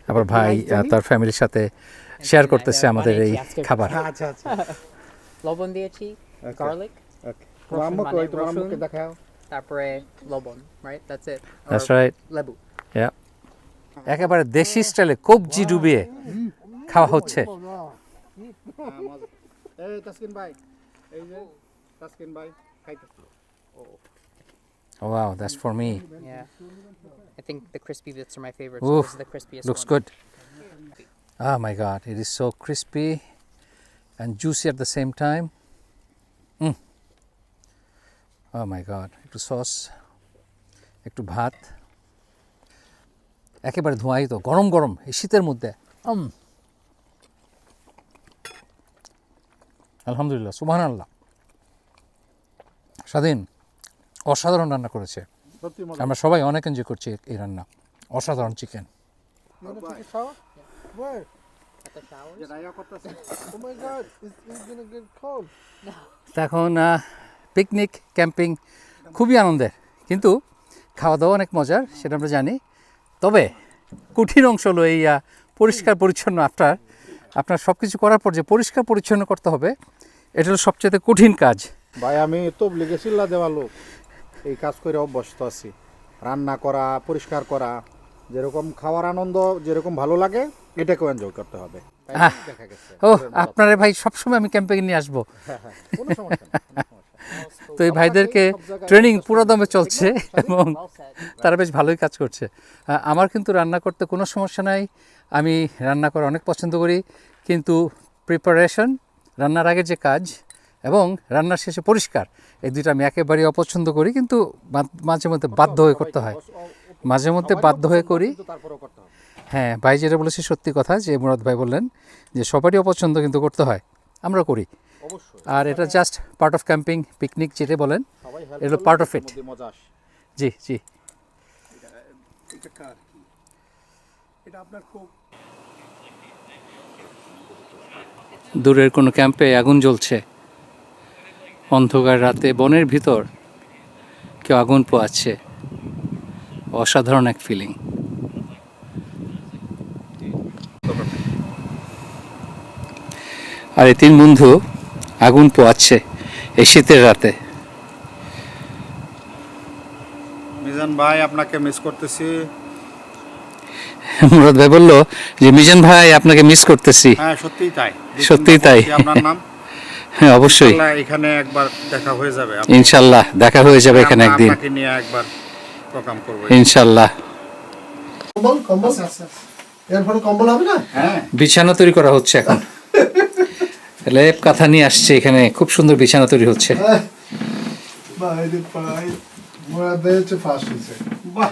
আবার ভাই তার ফ্যামিলির সাথে শেয়ার করতেছে আমাদের এই খাবার। আচ্ছা আচ্ছা লবণ দিয়েছি, গার্লিক, ওকে। আম্মুকে ওই তোমার আম্মুকে দেখাও। তারপরে লবণ, right? That's it. That's right, লেবু। ইয়া, একেবারে দেশি স্টাইলে কবজি ডুবিয়ে খাওয়া হচ্ছে। এই তাসকিন ভাই, এই যে তাসকিন ভাই খাইতে। Wow, that's for me. Yeah. I think the crispy bits are my favorite. So Oof, this is the crispiest looks one. good. Oh my God, it is so crispy. and juicy at the same time. Oh my god, একটু sauce, একটু ভাত, একেবারে ধোঁয়ায়িত, গরম গরম এই শীতের মধ্যে। আলহামদুলিল্লাহ, সুবহানাল্লাহ। স্বাধীন অসাধারণ রান্না করেছে, সত্যি মজা। আমরা সবাই অনেক এনজয় করছি এই রান্না। অসাধারণ chicken. You wanna take a shower? Where? Oh my god, it's gonna get cold. এখন পিকনিক ক্যাম্পিং খুবই আনন্দের, কিন্তু খাওয়া দাওয়া অনেক মজার, সেটা আমরা জানি। তবে কঠিন অংশ হলো এই পরিষ্কার পরিচ্ছন্ন। আপনার সব কিছু করার পর যে পরিষ্কার পরিচ্ছন্ন করতে হবে, এটা হলো সবচেয়ে কঠিন কাজ। ভাই আমি তবলিগে চিল্লা দেওয়া লোক, এই কাজ করে অভ্যস্ত আছি। রান্না করা, পরিষ্কার করা, যেরকম খাওয়ার আনন্দ যেরকম ভালো লাগে এটাকেও এনজয় করতে হবে। তাই আহ, দেখা গেছে ও আপনারা ভাই সবসময় আমি ক্যাম্পে নিয়ে আসবো। কোনো সমস্যা নেই। তো এই ভাইদেরকে ট্রেনিং পুরো দমে চলছে এবং তারা বেশ ভালোই কাজ করছে। আমার কিন্তু রান্না করতে কোনো সমস্যা নাই, আমি রান্না করা অনেক পছন্দ করি, কিন্তু প্রিপারেশন, রান্নার আগে যে কাজ এবং রান্নার শেষে পরিষ্কার, এই দুইটা আমি একেবারেই অপছন্দ করি, কিন্তু মাঝে মধ্যে বাধ্য হয়ে করতে হয়, মাঝে মধ্যে বাধ্য হয়ে করি। তারপরেও করতে হবে। হ্যাঁ, ভাই যেটা বলেছে সত্যি কথা, যে মুরাদ ভাই বললেন যে সবারই অপছন্দ, কিন্তু করতে হয়, আমরা করি। অবশ্যই আর এটা just part of camping, picnic যেটা বলেন, সবাই এটা পার্ট অফ ইট। মজা আসে। জি জি। এটা আপনার খুব দূরের কোনো ক্যাম্পে আগুন জ্বলছে, অন্ধকার রাতে বনের ভিতর কেউ আগুন পোয়াচ্ছে, অসাধারণ এক ফিলিং। আর এই তিন বন্ধু আগুন পোয়াচ্ছে এই শীতের রাতে। মিজান ভাই আপনাকে মিস করতেছি। মুরাদ ভাই বললো যে মিজান ভাই আপনাকে মিস করতেছি। হ্যাঁ সত্যিই তাই, সত্যিই তাই। আপনার নাম হ্যাঁ অবশ্যই, ইনশাআল্লাহ এখানে একবার দেখা হয়ে যাবে। ইনশাল্লাহ দেখা হয়ে যাবে এখানে আমরা একদিন, আপনাকে নিয়ে একবার প্রোগ্রাম করব ইনশাল্লাহ। কম্বল কম্বল এরপরে কম্বল হবে না? হ্যাঁ বিছানা তৈরি করা হচ্ছে এখন, লেপ কাঁথা নিয়ে আসছে এখানে, খুব সুন্দর বিছানা তৈরি হচ্ছে। বাইরে পাই মুরাদ ভাই হচ্ছে ফার্স্ট হয়েছে। বাহ,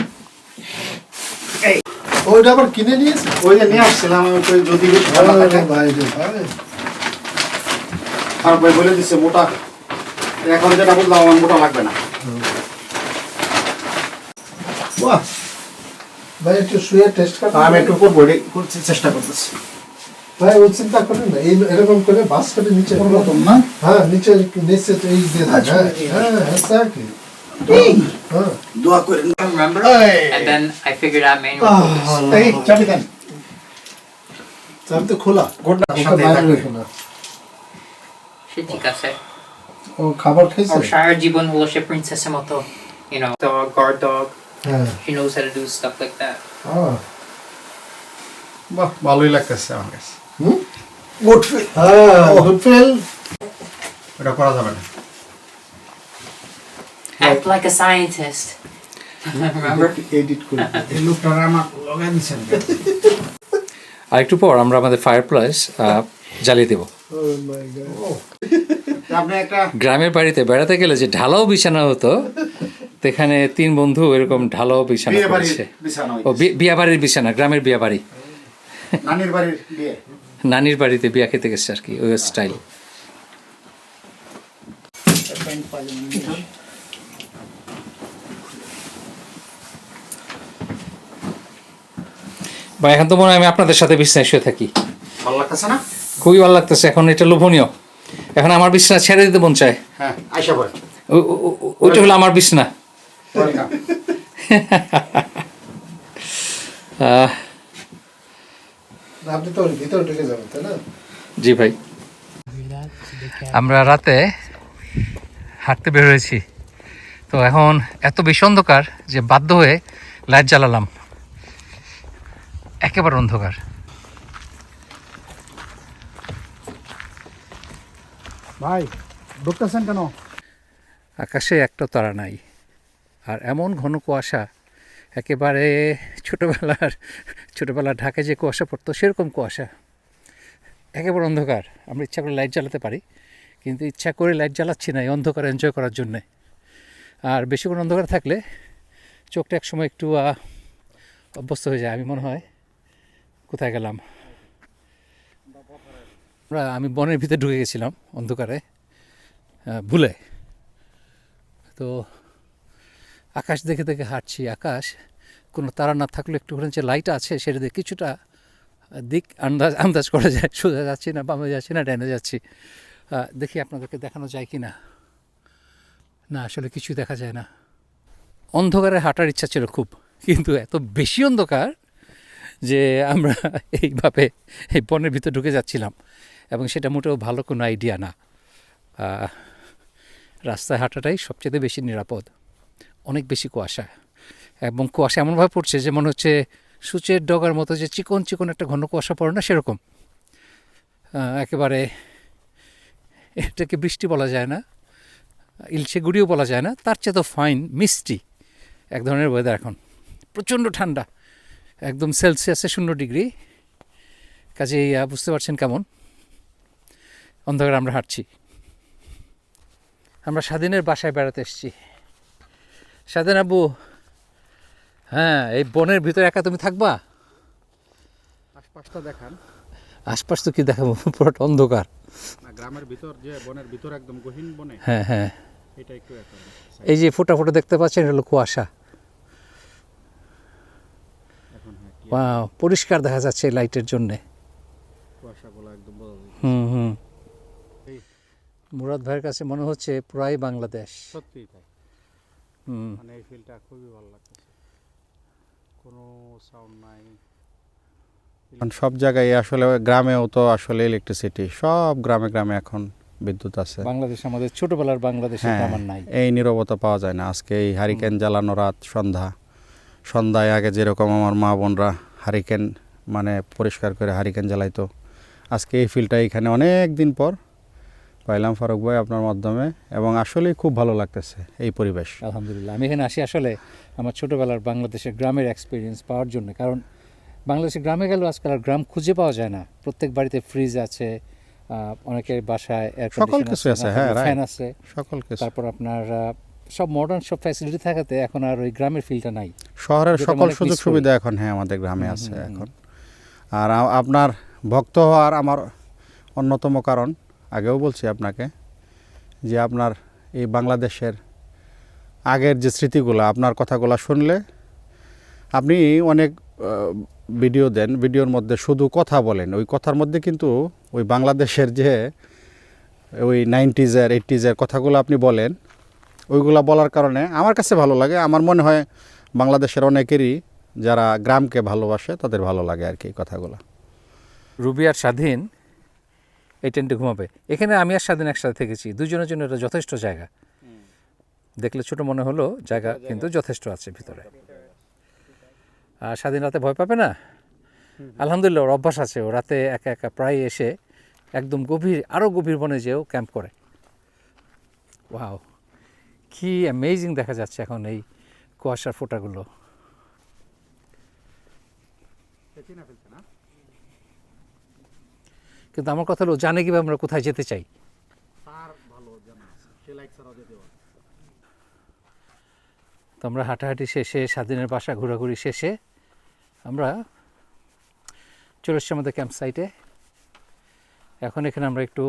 ওইটা আবার কিনে নিয়েছে? ওই যে নিয়ে আসছিলাম আমি, ওই যদি বেশ ভালো থাকে। বাইরে ভাই আর ভাই বলে দিচ্ছে মোটা, এখন যেটা বললাম আমার মোটা লাগবে না। বাহ, ভাই একটু শুয়ে টেস্ট করতে আমি একটু করবো, করছি, চেষ্টা করতেছি। ভাই ও চিন্তা করেন না, এরকম করে বাস করে নিচে না হ্যাঁ নিচে নিচে তো এই দিয়ে থাকে। হ্যাঁ এক্স্যাক্টলি। হ্যাঁ দোয়া করেন। Remember? And then I figured out manual focus. এই চাবি দেন। চাবি তো খোলা, গোটা ওটা সাথে বাইরে থাকবে। রেখো না। সে ঠিক আছে। ও খাবার খাইছে? ওর সারা জীবন হলো সে প্রিন্সেসের মতো, you know, dog, guard dog. হ্যাঁ She knows how to do stuff like that. বাহ, ভালোই লাগতেছে আমার কাছে। Good feel. হ্যাঁ গুড ফিল। এটা করা যাবে না। Act like a scientist. Remember? Edit করে এই লোকটা আমার লগাই দিচ্ছেন। আর একটু পর আমরা আমাদের ফায়ার প্লেস জ্বালিয়ে দেব। ও মাই গড। আপনি একটা গ্রামের বাড়িতে বেড়াতে গেলে যে ঢালাও বিছানা হতো, তো এখানে তিন বন্ধু এরকম ঢালাও বিছানা বিয়ে বাড়ির করেছে। বিছানা ও বিয়া বাড়ির বিছানা, গ্রামের বিয়া বাড়ি, নানির বাড়ির বিয়ে। নানির বাড়িতে বিয়া খেতে গেছে আর কি, ওই স্টাইল। বা এখন তো মনে হয় আমি আপনাদের সাথে বিছানায় শুয়ে থাকি, ভালো লাগতেছে না? খুবই ভালো লাগতেছে। এখন এটা লোভনীয়, এখন আমার বিছানা ছেড়ে দিতে মন চায়। হ্যাঁ আইসা পড়ে। ওইটা হলো আমার বিছানা। ওয়েলকাম। আপনি তো ওর ভিতরে ঢুকে যাবেন তাই না? জি ভাই, আমরা রাতে হাঁটতে বের হয়েছি, তো এখন এত বেশি অন্ধকার যে বাধ্য হয়ে লাইট জ্বালালাম, একেবারে অন্ধকার। ভাই ঢুকতেছেন কেন? আকাশে একটা তারা নাই, আর এমন ঘন কুয়াশা, একেবারে ছোটোবেলার ঢাকায় যে কুয়াশা পড়তো সেরকম কুয়াশা। একেবারে অন্ধকার। আমরা ইচ্ছা করে লাইট জ্বালাতে পারি, কিন্তু ইচ্ছা করে লাইট জ্বালাচ্ছি না এই অন্ধকার এনজয় করার জন্যে। আর বেশিক্ষণ অন্ধকার থাকলে চোখটা একসময় একটু অভ্যস্ত হয়ে যায়। আমি মনে হয় কোথায় গেলাম, আমি বনের ভিতরে ঢুকে গেছিলাম অন্ধকারে ভুলে। তো আকাশ দেখে দেখে হাঁটছি। আকাশ কোনো তারা না থাকলে একটুখানি যে লাইট আছে সেটা দিয়ে কিছুটা দিক আন্দাজ করা যায়। সোজা যাচ্ছি না, বামে যাচ্ছি না, ডাইনে যাচ্ছি। দেখি আপনাদেরকে দেখানো যায় কি না। না, আসলে কিছুই দেখা যায় না। অন্ধকারে হাঁটার ইচ্ছা ছিল খুব, কিন্তু এত বেশি অন্ধকার যে আমরা এইভাবে এই বনের ভিতরে ঢুকে যাচ্ছিলাম, এবং সেটা মোটেও ভালো কোনো আইডিয়া না। রাস্তায় হাঁটাটাই সবচেয়ে বেশি নিরাপদ। অনেক বেশি কুয়াশা, এবং কুয়াশা এমনভাবে পড়ছে যে মনে হচ্ছে সূচের ডগার মতো যে চিকন চিকন একটা ঘন কুয়াশা পড়ে না, সেরকম। একেবারে এটাকে বৃষ্টি বলা যায় না, ইলশে গুড়িও বলা যায় না, তার চেয়ে তো ফাইন মিষ্টি এক ধরনের ওয়েদার। এখন প্রচণ্ড ঠান্ডা, একদম সেলসিয়াসে 0 ডিগ্রি। কাজেই বুঝতে পারছেন কেমন অন্ধকারে আমরা হাঁটছি। আমরা স্বাধীনের বাসায় বেড়াতে এসেছি। স্বাধীন আব্বু, হ্যাঁ, এই বনের ভিতরে একা তুমি থাকবা? আশপাশটা দেখান। আশপাশ তো কি দেখাবো, পুরোটা অন্ধকার। না, গ্রামের ভিতর যে বনের ভিতর একদম গহীন বনে, হ্যাঁ হ্যাঁ, এটা একটু এখন এই যে ফোটা ফোটা দেখতে পাচ্ছেন, এটা হলো কুয়াশা। পরিষ্কার দেখা যাচ্ছে লাইটের জন্যে। কুয়াশাগুলো একদম বোঝা যায়। হুম। মুরাদ ভাইয়ের কাছে মনে হচ্ছে পুরাই বাংলাদেশ। সত্যিই তাই। হুম। মানে এই ফিলটা খুবই ভালো লাগতেছে, কোনো সাউন্ড নাই। সব জায়গায় আসলে গ্রামেও তো আসলে ইলেকট্রিসিটি, সব গ্রামে গ্রামে এখন বিদ্যুৎ আছে। বাংলাদেশ আমাদের ছোটবেলার বাংলাদেশ, আমার নাই। এই নীরবতা পাওয়া যায় না। আজকে এই হারিকেন জ্বালানো রাত, সন্ধ্যায় আগে যেরকম আমার মা বোনরা হারিকেন মানে পরিষ্কার করে হারিকেন জ্বালাইতো, আজকে এই ফিলটা এখানে অনেক দিন পর পাইলাম ফারুক ভাই আপনার মাধ্যমে, এবং আসলেই খুব ভালো লাগতেছে এই পরিবেশ। আলহামদুলিল্লাহ। আমি এখানে আসি আসলে আমার ছোটোবেলার বাংলাদেশের গ্রামের এক্সপিরিয়েন্স পাওয়ার জন্য। কারণ বাংলাদেশের গ্রামে গেলেও আজকাল আর গ্রাম খুঁজে পাওয়া যায় না। প্রত্যেক বাড়িতে ফ্রিজ আছে, অনেকের বাসায় সকল কিছু আছে, হ্যাঁ, ফ্যান আছে, সকল কিছু। তারপর আপনার সব মডার্ন সব ফ্যাসিলিটি থাকাতে এখন আর ওই গ্রামের ফিলটা নাই। শহরের সকল সুযোগ সুবিধা এখন হ্যাঁ আমাদের গ্রামে আছে এখন। আর আপনার ভক্ত হওয়ার আমার অন্যতম কারণ, আগেও বলছি আপনাকে, যে আপনার এই বাংলাদেশের আগের যে স্মৃতিগুলো, আপনার কথাগুলো শুনলে, আপনি অনেক ভিডিও দেন, ভিডিওর মধ্যে শুধু কথা বলেন, ওই কথার মধ্যে কিন্তু ওই বাংলাদেশের যে ওই 90s-এর 80s-এর কথাগুলো আপনি বলেন, ওইগুলা বলার কারণে আমার কাছে ভালো লাগে। আমার মনে হয় বাংলাদেশের অনেকেরই যারা গ্রামকে ভালোবাসে তাদের ভালো লাগে আর কি এই কথাগুলো। রুবি আর স্বাধীন এই টেন্টে ঘুমাবে। এখানে আমি আর স্বাধীন একসাথে থেকেছি, দুজনের জন্য এটা যথেষ্ট জায়গা। দেখলে ছোট মনে হলো, জায়গা কিন্তু যথেষ্ট আছে ভিতরে। আর স্বাধীন রাতে ভয় পাবে না? আলহামদুলিল্লাহ, ওর অভ্যাস আছে। ও রাতে একা একা প্রায় এসে একদম গভীর, আরও গভীর বনে যেও ক্যাম্প করে। ওয়াও, কি অ্যামেজিং দেখা যাচ্ছে এখন এই কুয়াশার ফোঁটাগুলো। কিন্তু আমার কথা হলো, জানে কিভাবে আমরা কোথায় যেতে চাই। তো আমরা হাঁটাহাঁটি শেষে, স্বাধীনের বাসা ঘোরাঘুরি শেষে আমরা চলে এসেছি আমাদের ক্যাম্প সাইটে। এখন এখানে আমরা একটু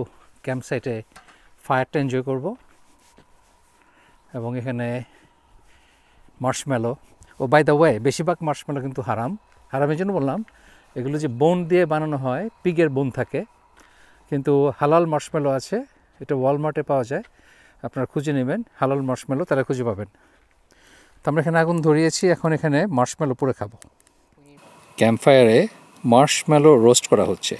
ক্যাম্প সাইটে ফায়ারটা এনজয় করব, এবং এখানে marshmallow. Oh by the way, বেশিরভাগ মার্শমেলো কিন্তু হারামের জন্য বললাম, এগুলো যে বোন দিয়ে বানানো হয়, পিগের বোন থাকে, কিন্তু হালাল মার্শমেলো আছে। এটা ওয়ালমার্টে পাওয়া যায়, আপনারা খুঁজে নেবেন হালাল মার্শমেলো, তারা খুঁজে পাবেন। তো আমরা এখানে আগুন ধরিয়েছি, এখন এখানে মার্শমেলো পুড়ে খাবো। ক্যাম্প ফায়ারে মার্শমেলো রোস্ট করা হচ্ছে।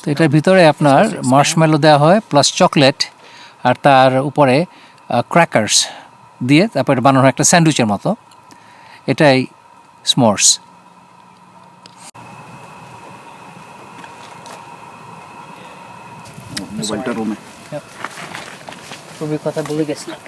তো এটার ভিতরে আপনার মার্শমেলো দেওয়া হয় প্লাস চকলেট, আর তার উপরে ক্র্যাকার্স দিয়ে তারপরে বানানো একটা স্যান্ডউইচের মতো। এটাই স্মোর্স। মোবাইলটা রুমে। রুবির কথা ভুলে গেছিলাম।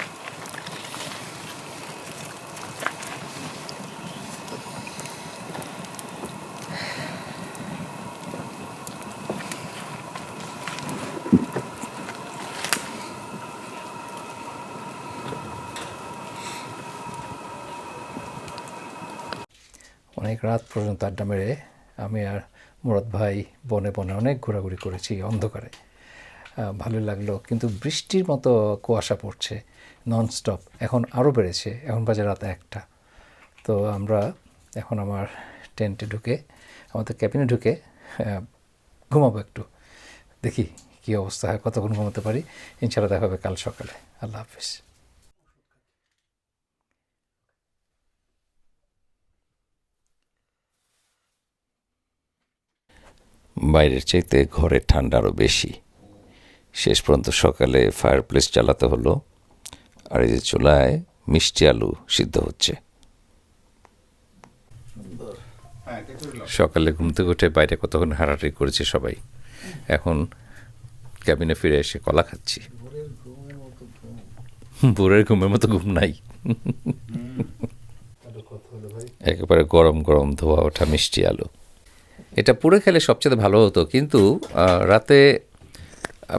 অনেক রাত পর্যন্ত আড্ডা মেরে আমি আর মুরাদ ভাই বনে বনে অনেক ঘোরাঘুরি করেছি অন্ধকারে। ভালো লাগলো, কিন্তু বৃষ্টির মতো কুয়াশা পড়ছে ননস্টপ। এখন আরও বেড়েছে, এখন বাজে রাত 1টা। তো আমরা এখন আমার টেন্টে ঢুকে, আমাদের ক্যাবিনে ঢুকে ঘুমাবো একটু। দেখি কী অবস্থা হয়, কতক্ষণ ঘুমাতে পারি। ইনশাআল্লাহ দেখা হবে কাল সকালে। আল্লাহ হাফিজ। বাইরের চাইতে ঘরে ঠান্ডা আরও বেশি। শেষ পর্যন্ত সকালে ফায়ার প্লেস চালাতে হলো, আর এই যে চুলায় মিষ্টি আলু সিদ্ধ হচ্ছে। সকালে ঘুম থেকে উঠে বাইরে কতক্ষণ হাঁটাহাঁটি করেছে সবাই, এখন ক্যাবিনে ফিরে এসে কলা খাচ্ছি। ভোরের ঘুমের মতো ঘুম নাই, একেবারে গরম গরম ধোয়া ওঠা মিষ্টি আলু। এটা পুরো খেলে সবচেয়ে ভালো হতো, কিন্তু রাতে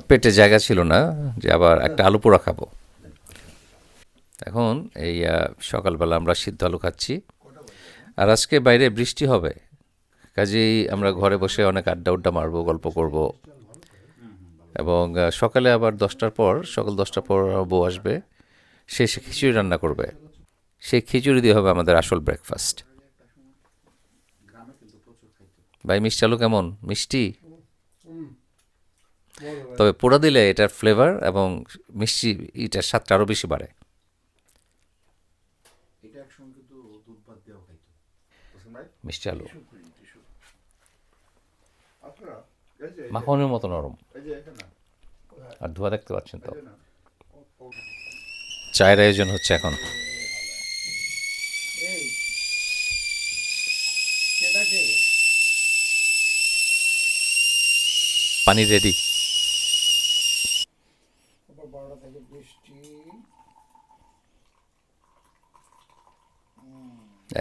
পেটে জায়গা ছিল না যে আবার একটা আলু পোড়া খাবো। এখন এই সকালবেলা আমরা সিদ্ধ আলু খাচ্ছি, আর আজকে বাইরে বৃষ্টি হবে, কাজেই আমরা ঘরে বসে অনেক আড্ডা মারবো, গল্প করব। এবং সকালে আবার 10টার পর, সকাল 10টার পর বউ আসবে, সে খিচুড়ি রান্না করবে। সেই খিচুড়ি দিয়ে হবে আমাদের আসল ব্রেকফাস্ট। ভাই মিষ্টি আলু কেমন? মিষ্টি, তবে পোড়া দিলে এটার ফ্লেভার এবং মিষ্টি এটার স্বাদটা আরও বেশি বাড়ে। মিষ্টি আলু মাখনের মতো নরম, আর ধোয়া দেখতে পাচ্ছেন তো। চায়ের আয়োজন হচ্ছে এখন। পানি রেডি।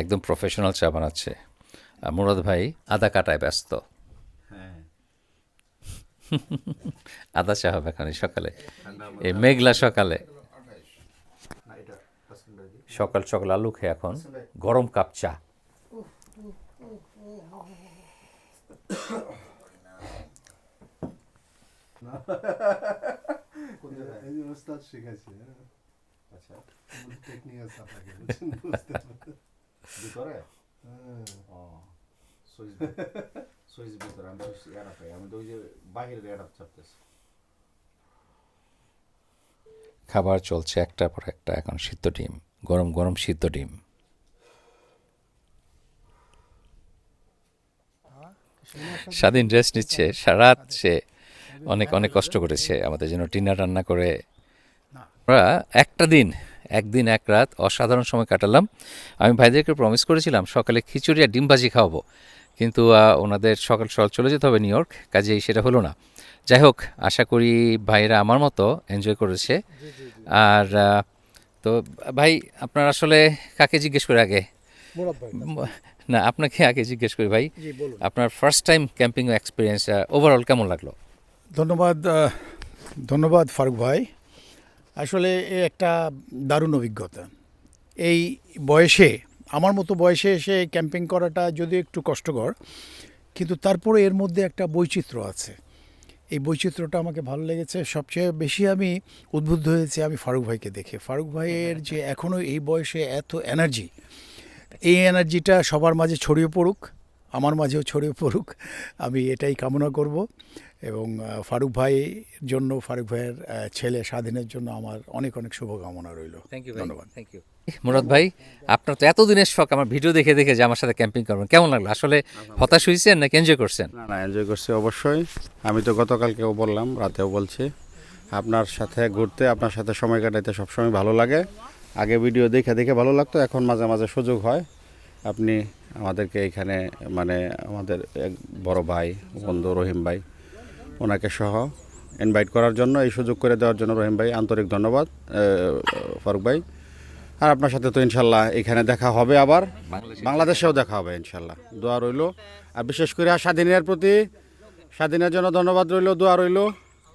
একদম প্রফেশনাল চা বানাচ্ছে। আর মুরাদ ভাই আদা কাটায় ব্যস্ত। আদা চা হবে এখন সকালে, এই মেঘলা সকালে। সকাল সকাল আলু খেয়ে এখন গরম কাপ চা। খাবার চলছে একটার পর একটা। এখন সিদ্ধ ডিম, গরম গরম সিদ্ধ ডিম। স্বাধীন রেস্ট নিচ্ছে, সারাত সে অনেক অনেক কষ্ট করেছে আমাদের জন্য ডিনার রান্না করে। আমরা একদিন এক রাত অসাধারণ সময় কাটালাম। আমি ভাইদেরকে প্রমিস করেছিলাম সকালে খিচুড়ি আর ডিম ভাজি খাওয়াবো, কিন্তু ওনাদের সকাল চলে যেতে হবে নিউ ইয়র্ক, কাজেই সেটা হলো না। যাই হোক, আশা করি ভাইরা আমার মতো এনজয় করেছে। আর তো ভাই, আপনার আসলে কাকে জিজ্ঞেস করে আগে? না, আপনাকে আগে জিজ্ঞেস করি ভাই, আপনার first time camping experience overall কেমন লাগলো? ধন্যবাদ ফারুক ভাই। আসলে একটা দারুণ অভিজ্ঞতা। এই বয়সে, আমার মতো বয়সে এসে ক্যাম্পিং করাটা যদিও একটু কষ্টকর, কিন্তু তারপরে এর মধ্যে একটা বৈচিত্র্য আছে। এই বৈচিত্র্যটা আমাকে ভালো লেগেছে। সবচেয়ে বেশি আমি উদ্বুদ্ধ হয়েছি আমি ফারুক ভাইকে দেখে। ফারুক ভাইয়ের যে এখনও এই বয়সে এত এনার্জি, এই এনার্জিটা সবার মাঝে ছড়িয়ে পড়ুক, আমার মাঝেও ছড়িয়ে পড়ুক, আমি এটাই কামনা করব। এবং ফারুক ভাইয়ের জন্য, ফারুক ভাইয়ের ছেলে স্বাধীনের জন্য আমার অনেক অনেক শুভকামনা রইল। ধন্যবাদ। থ্যাংক ইউ মুরাদ ভাই। আপনার তো এতদিনের শখ আমার ভিডিও দেখে দেখে যে আমার সাথে ক্যাম্পিং করবেন, কেমন লাগলো? আসলে হতাশ হয়েছেন নাকি এনজয় করছেন? না, এনজয় করছি অবশ্যই। আমি তো গতকালকেও বললাম, রাতেও বলছি, আপনার সাথে ঘুরতে, আপনার সাথে সময় কাটাইতে সবসময় ভালো লাগে। আগে ভিডিও দেখে দেখে ভালো লাগতো, এখন মাঝে মাঝে সুযোগ হয়। আপনি আমাদেরকে এখানে, মানে আমাদের এক বড় ভাই, বন্ধু রহিম ভাই, ওনাকে সহ ইনভাইট করার জন্য, এই সুযোগ করে দেওয়ার জন্য রহিম ভাই আন্তরিক ধন্যবাদ। ফারুক ভাই, আর আপনার সাথে তো ইনশাল্লাহ এখানে দেখা হবে, আবার বাংলাদেশেও দেখা হবে ইনশাল্লাহ। দোয়া রইল, আর বিশেষ করে স্বাধীনের প্রতি, স্বাধীনের জন্য ধন্যবাদ রইল, দোয়া রইল।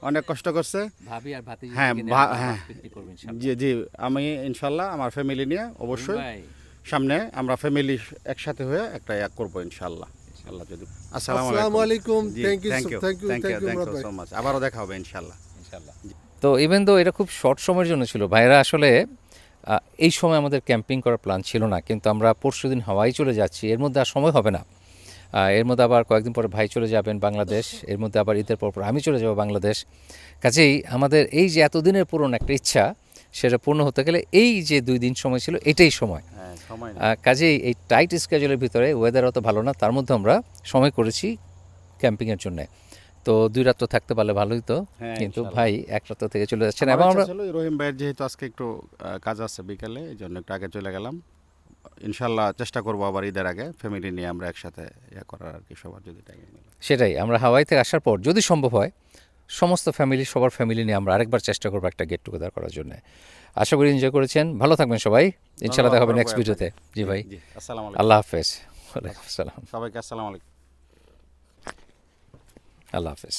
অনেক কষ্ট করছে। ভাবি আর ভাতিজি হ্যাঁ, থেকে নিয়ে আমরা হ্যাঁ। পিকনিক করবো ইনশাআল্লাহ। জি জি, আমি ইনশাল্লাহ আমার ফ্যামিলি নিয়ে অবশ্যই ভাই, সামনে আমরা ফ্যামিলি একসাথে হয়ে একটা এক করবো ইনশাল্লাহ। আল্লাহ যদি। আসসালামু আলাইকুম। Thank you মুরাদ ভাই। So much. আবারও দেখা হবে ইনশাল্লাহ। ইনশাআল্লাহ। তো ইভেন তো এটা খুব শর্ট সময়ের জন্য ছিল, ভাইরা আসলে এই সময় আমাদের ক্যাম্পিং করার প্ল্যান ছিল না, কিন্তু আমরা পরশুদিন হাওয়াই চলে যাচ্ছি, এর মধ্যে আর সময় হবে না। এর মধ্যে আবার কয়েকদিন পরে ভাই চলে যাবেন বাংলাদেশ, এর মধ্যে আবার ঈদের পর আমি চলে যাব বাংলাদেশ। কাজেই আমাদের এই যে এতদিনের পুরনো একটা ইচ্ছা, সেটা পূর্ণ হতে গেলে এই যে 2 দিন সময় ছিল, এটাই সময়। হ্যাঁ, সময় নেই। কাজেই এই টাইট স্কেজুলের ভিতরে ওয়েদার অত ভালো না, তার মধ্যে আমরা সময় করেছি ক্যাম্পিংয়ের জন্য। তো 2 রাত তো থাকতে পারলে ভালোই তো, হ্যাঁ, কিন্তু ইনশাআল্লাহ। ভাই 1 রাত থেকে চলে যাচ্ছেন। আমার এবং আমরা ইচ্ছা ছিল রহিম ভাইয়ের যেহেতু আজকে একটু কাজ আছে বিকালে, এই জন্য একটু আগে চলে গেলাম। ইনশাল্লাহ চেষ্টা করবো আবার ঈদের আগে ফ্যামিলি নিয়ে আমরা একসাথে করার আর কি, সবার যদি টাইম মিলে। সেটাই, আমরা হাওয়াই থেকে আসার পর যদি সম্ভব হয় সমস্ত ফ্যামিলি, সবার ফ্যামিলি নিয়ে আমরা আরেকবার চেষ্টা করবো একটা গেট টুগেদার করার জন্য। আশা করি এনজয় করেছেন, ভালো থাকবেন সবাই, ইনশাআল্লাহ দেখা হবে ধন্যবাদ, নেক্সট ভিডিওতে। জি ভাই, জি, আসসালামু আলাইকুম। আল্লাহ হাফেজ। ওয়ালাইকুম আসসালাম, সবাইকে আসসালামু আলাইকুম। আল্লাহ হাফেজ।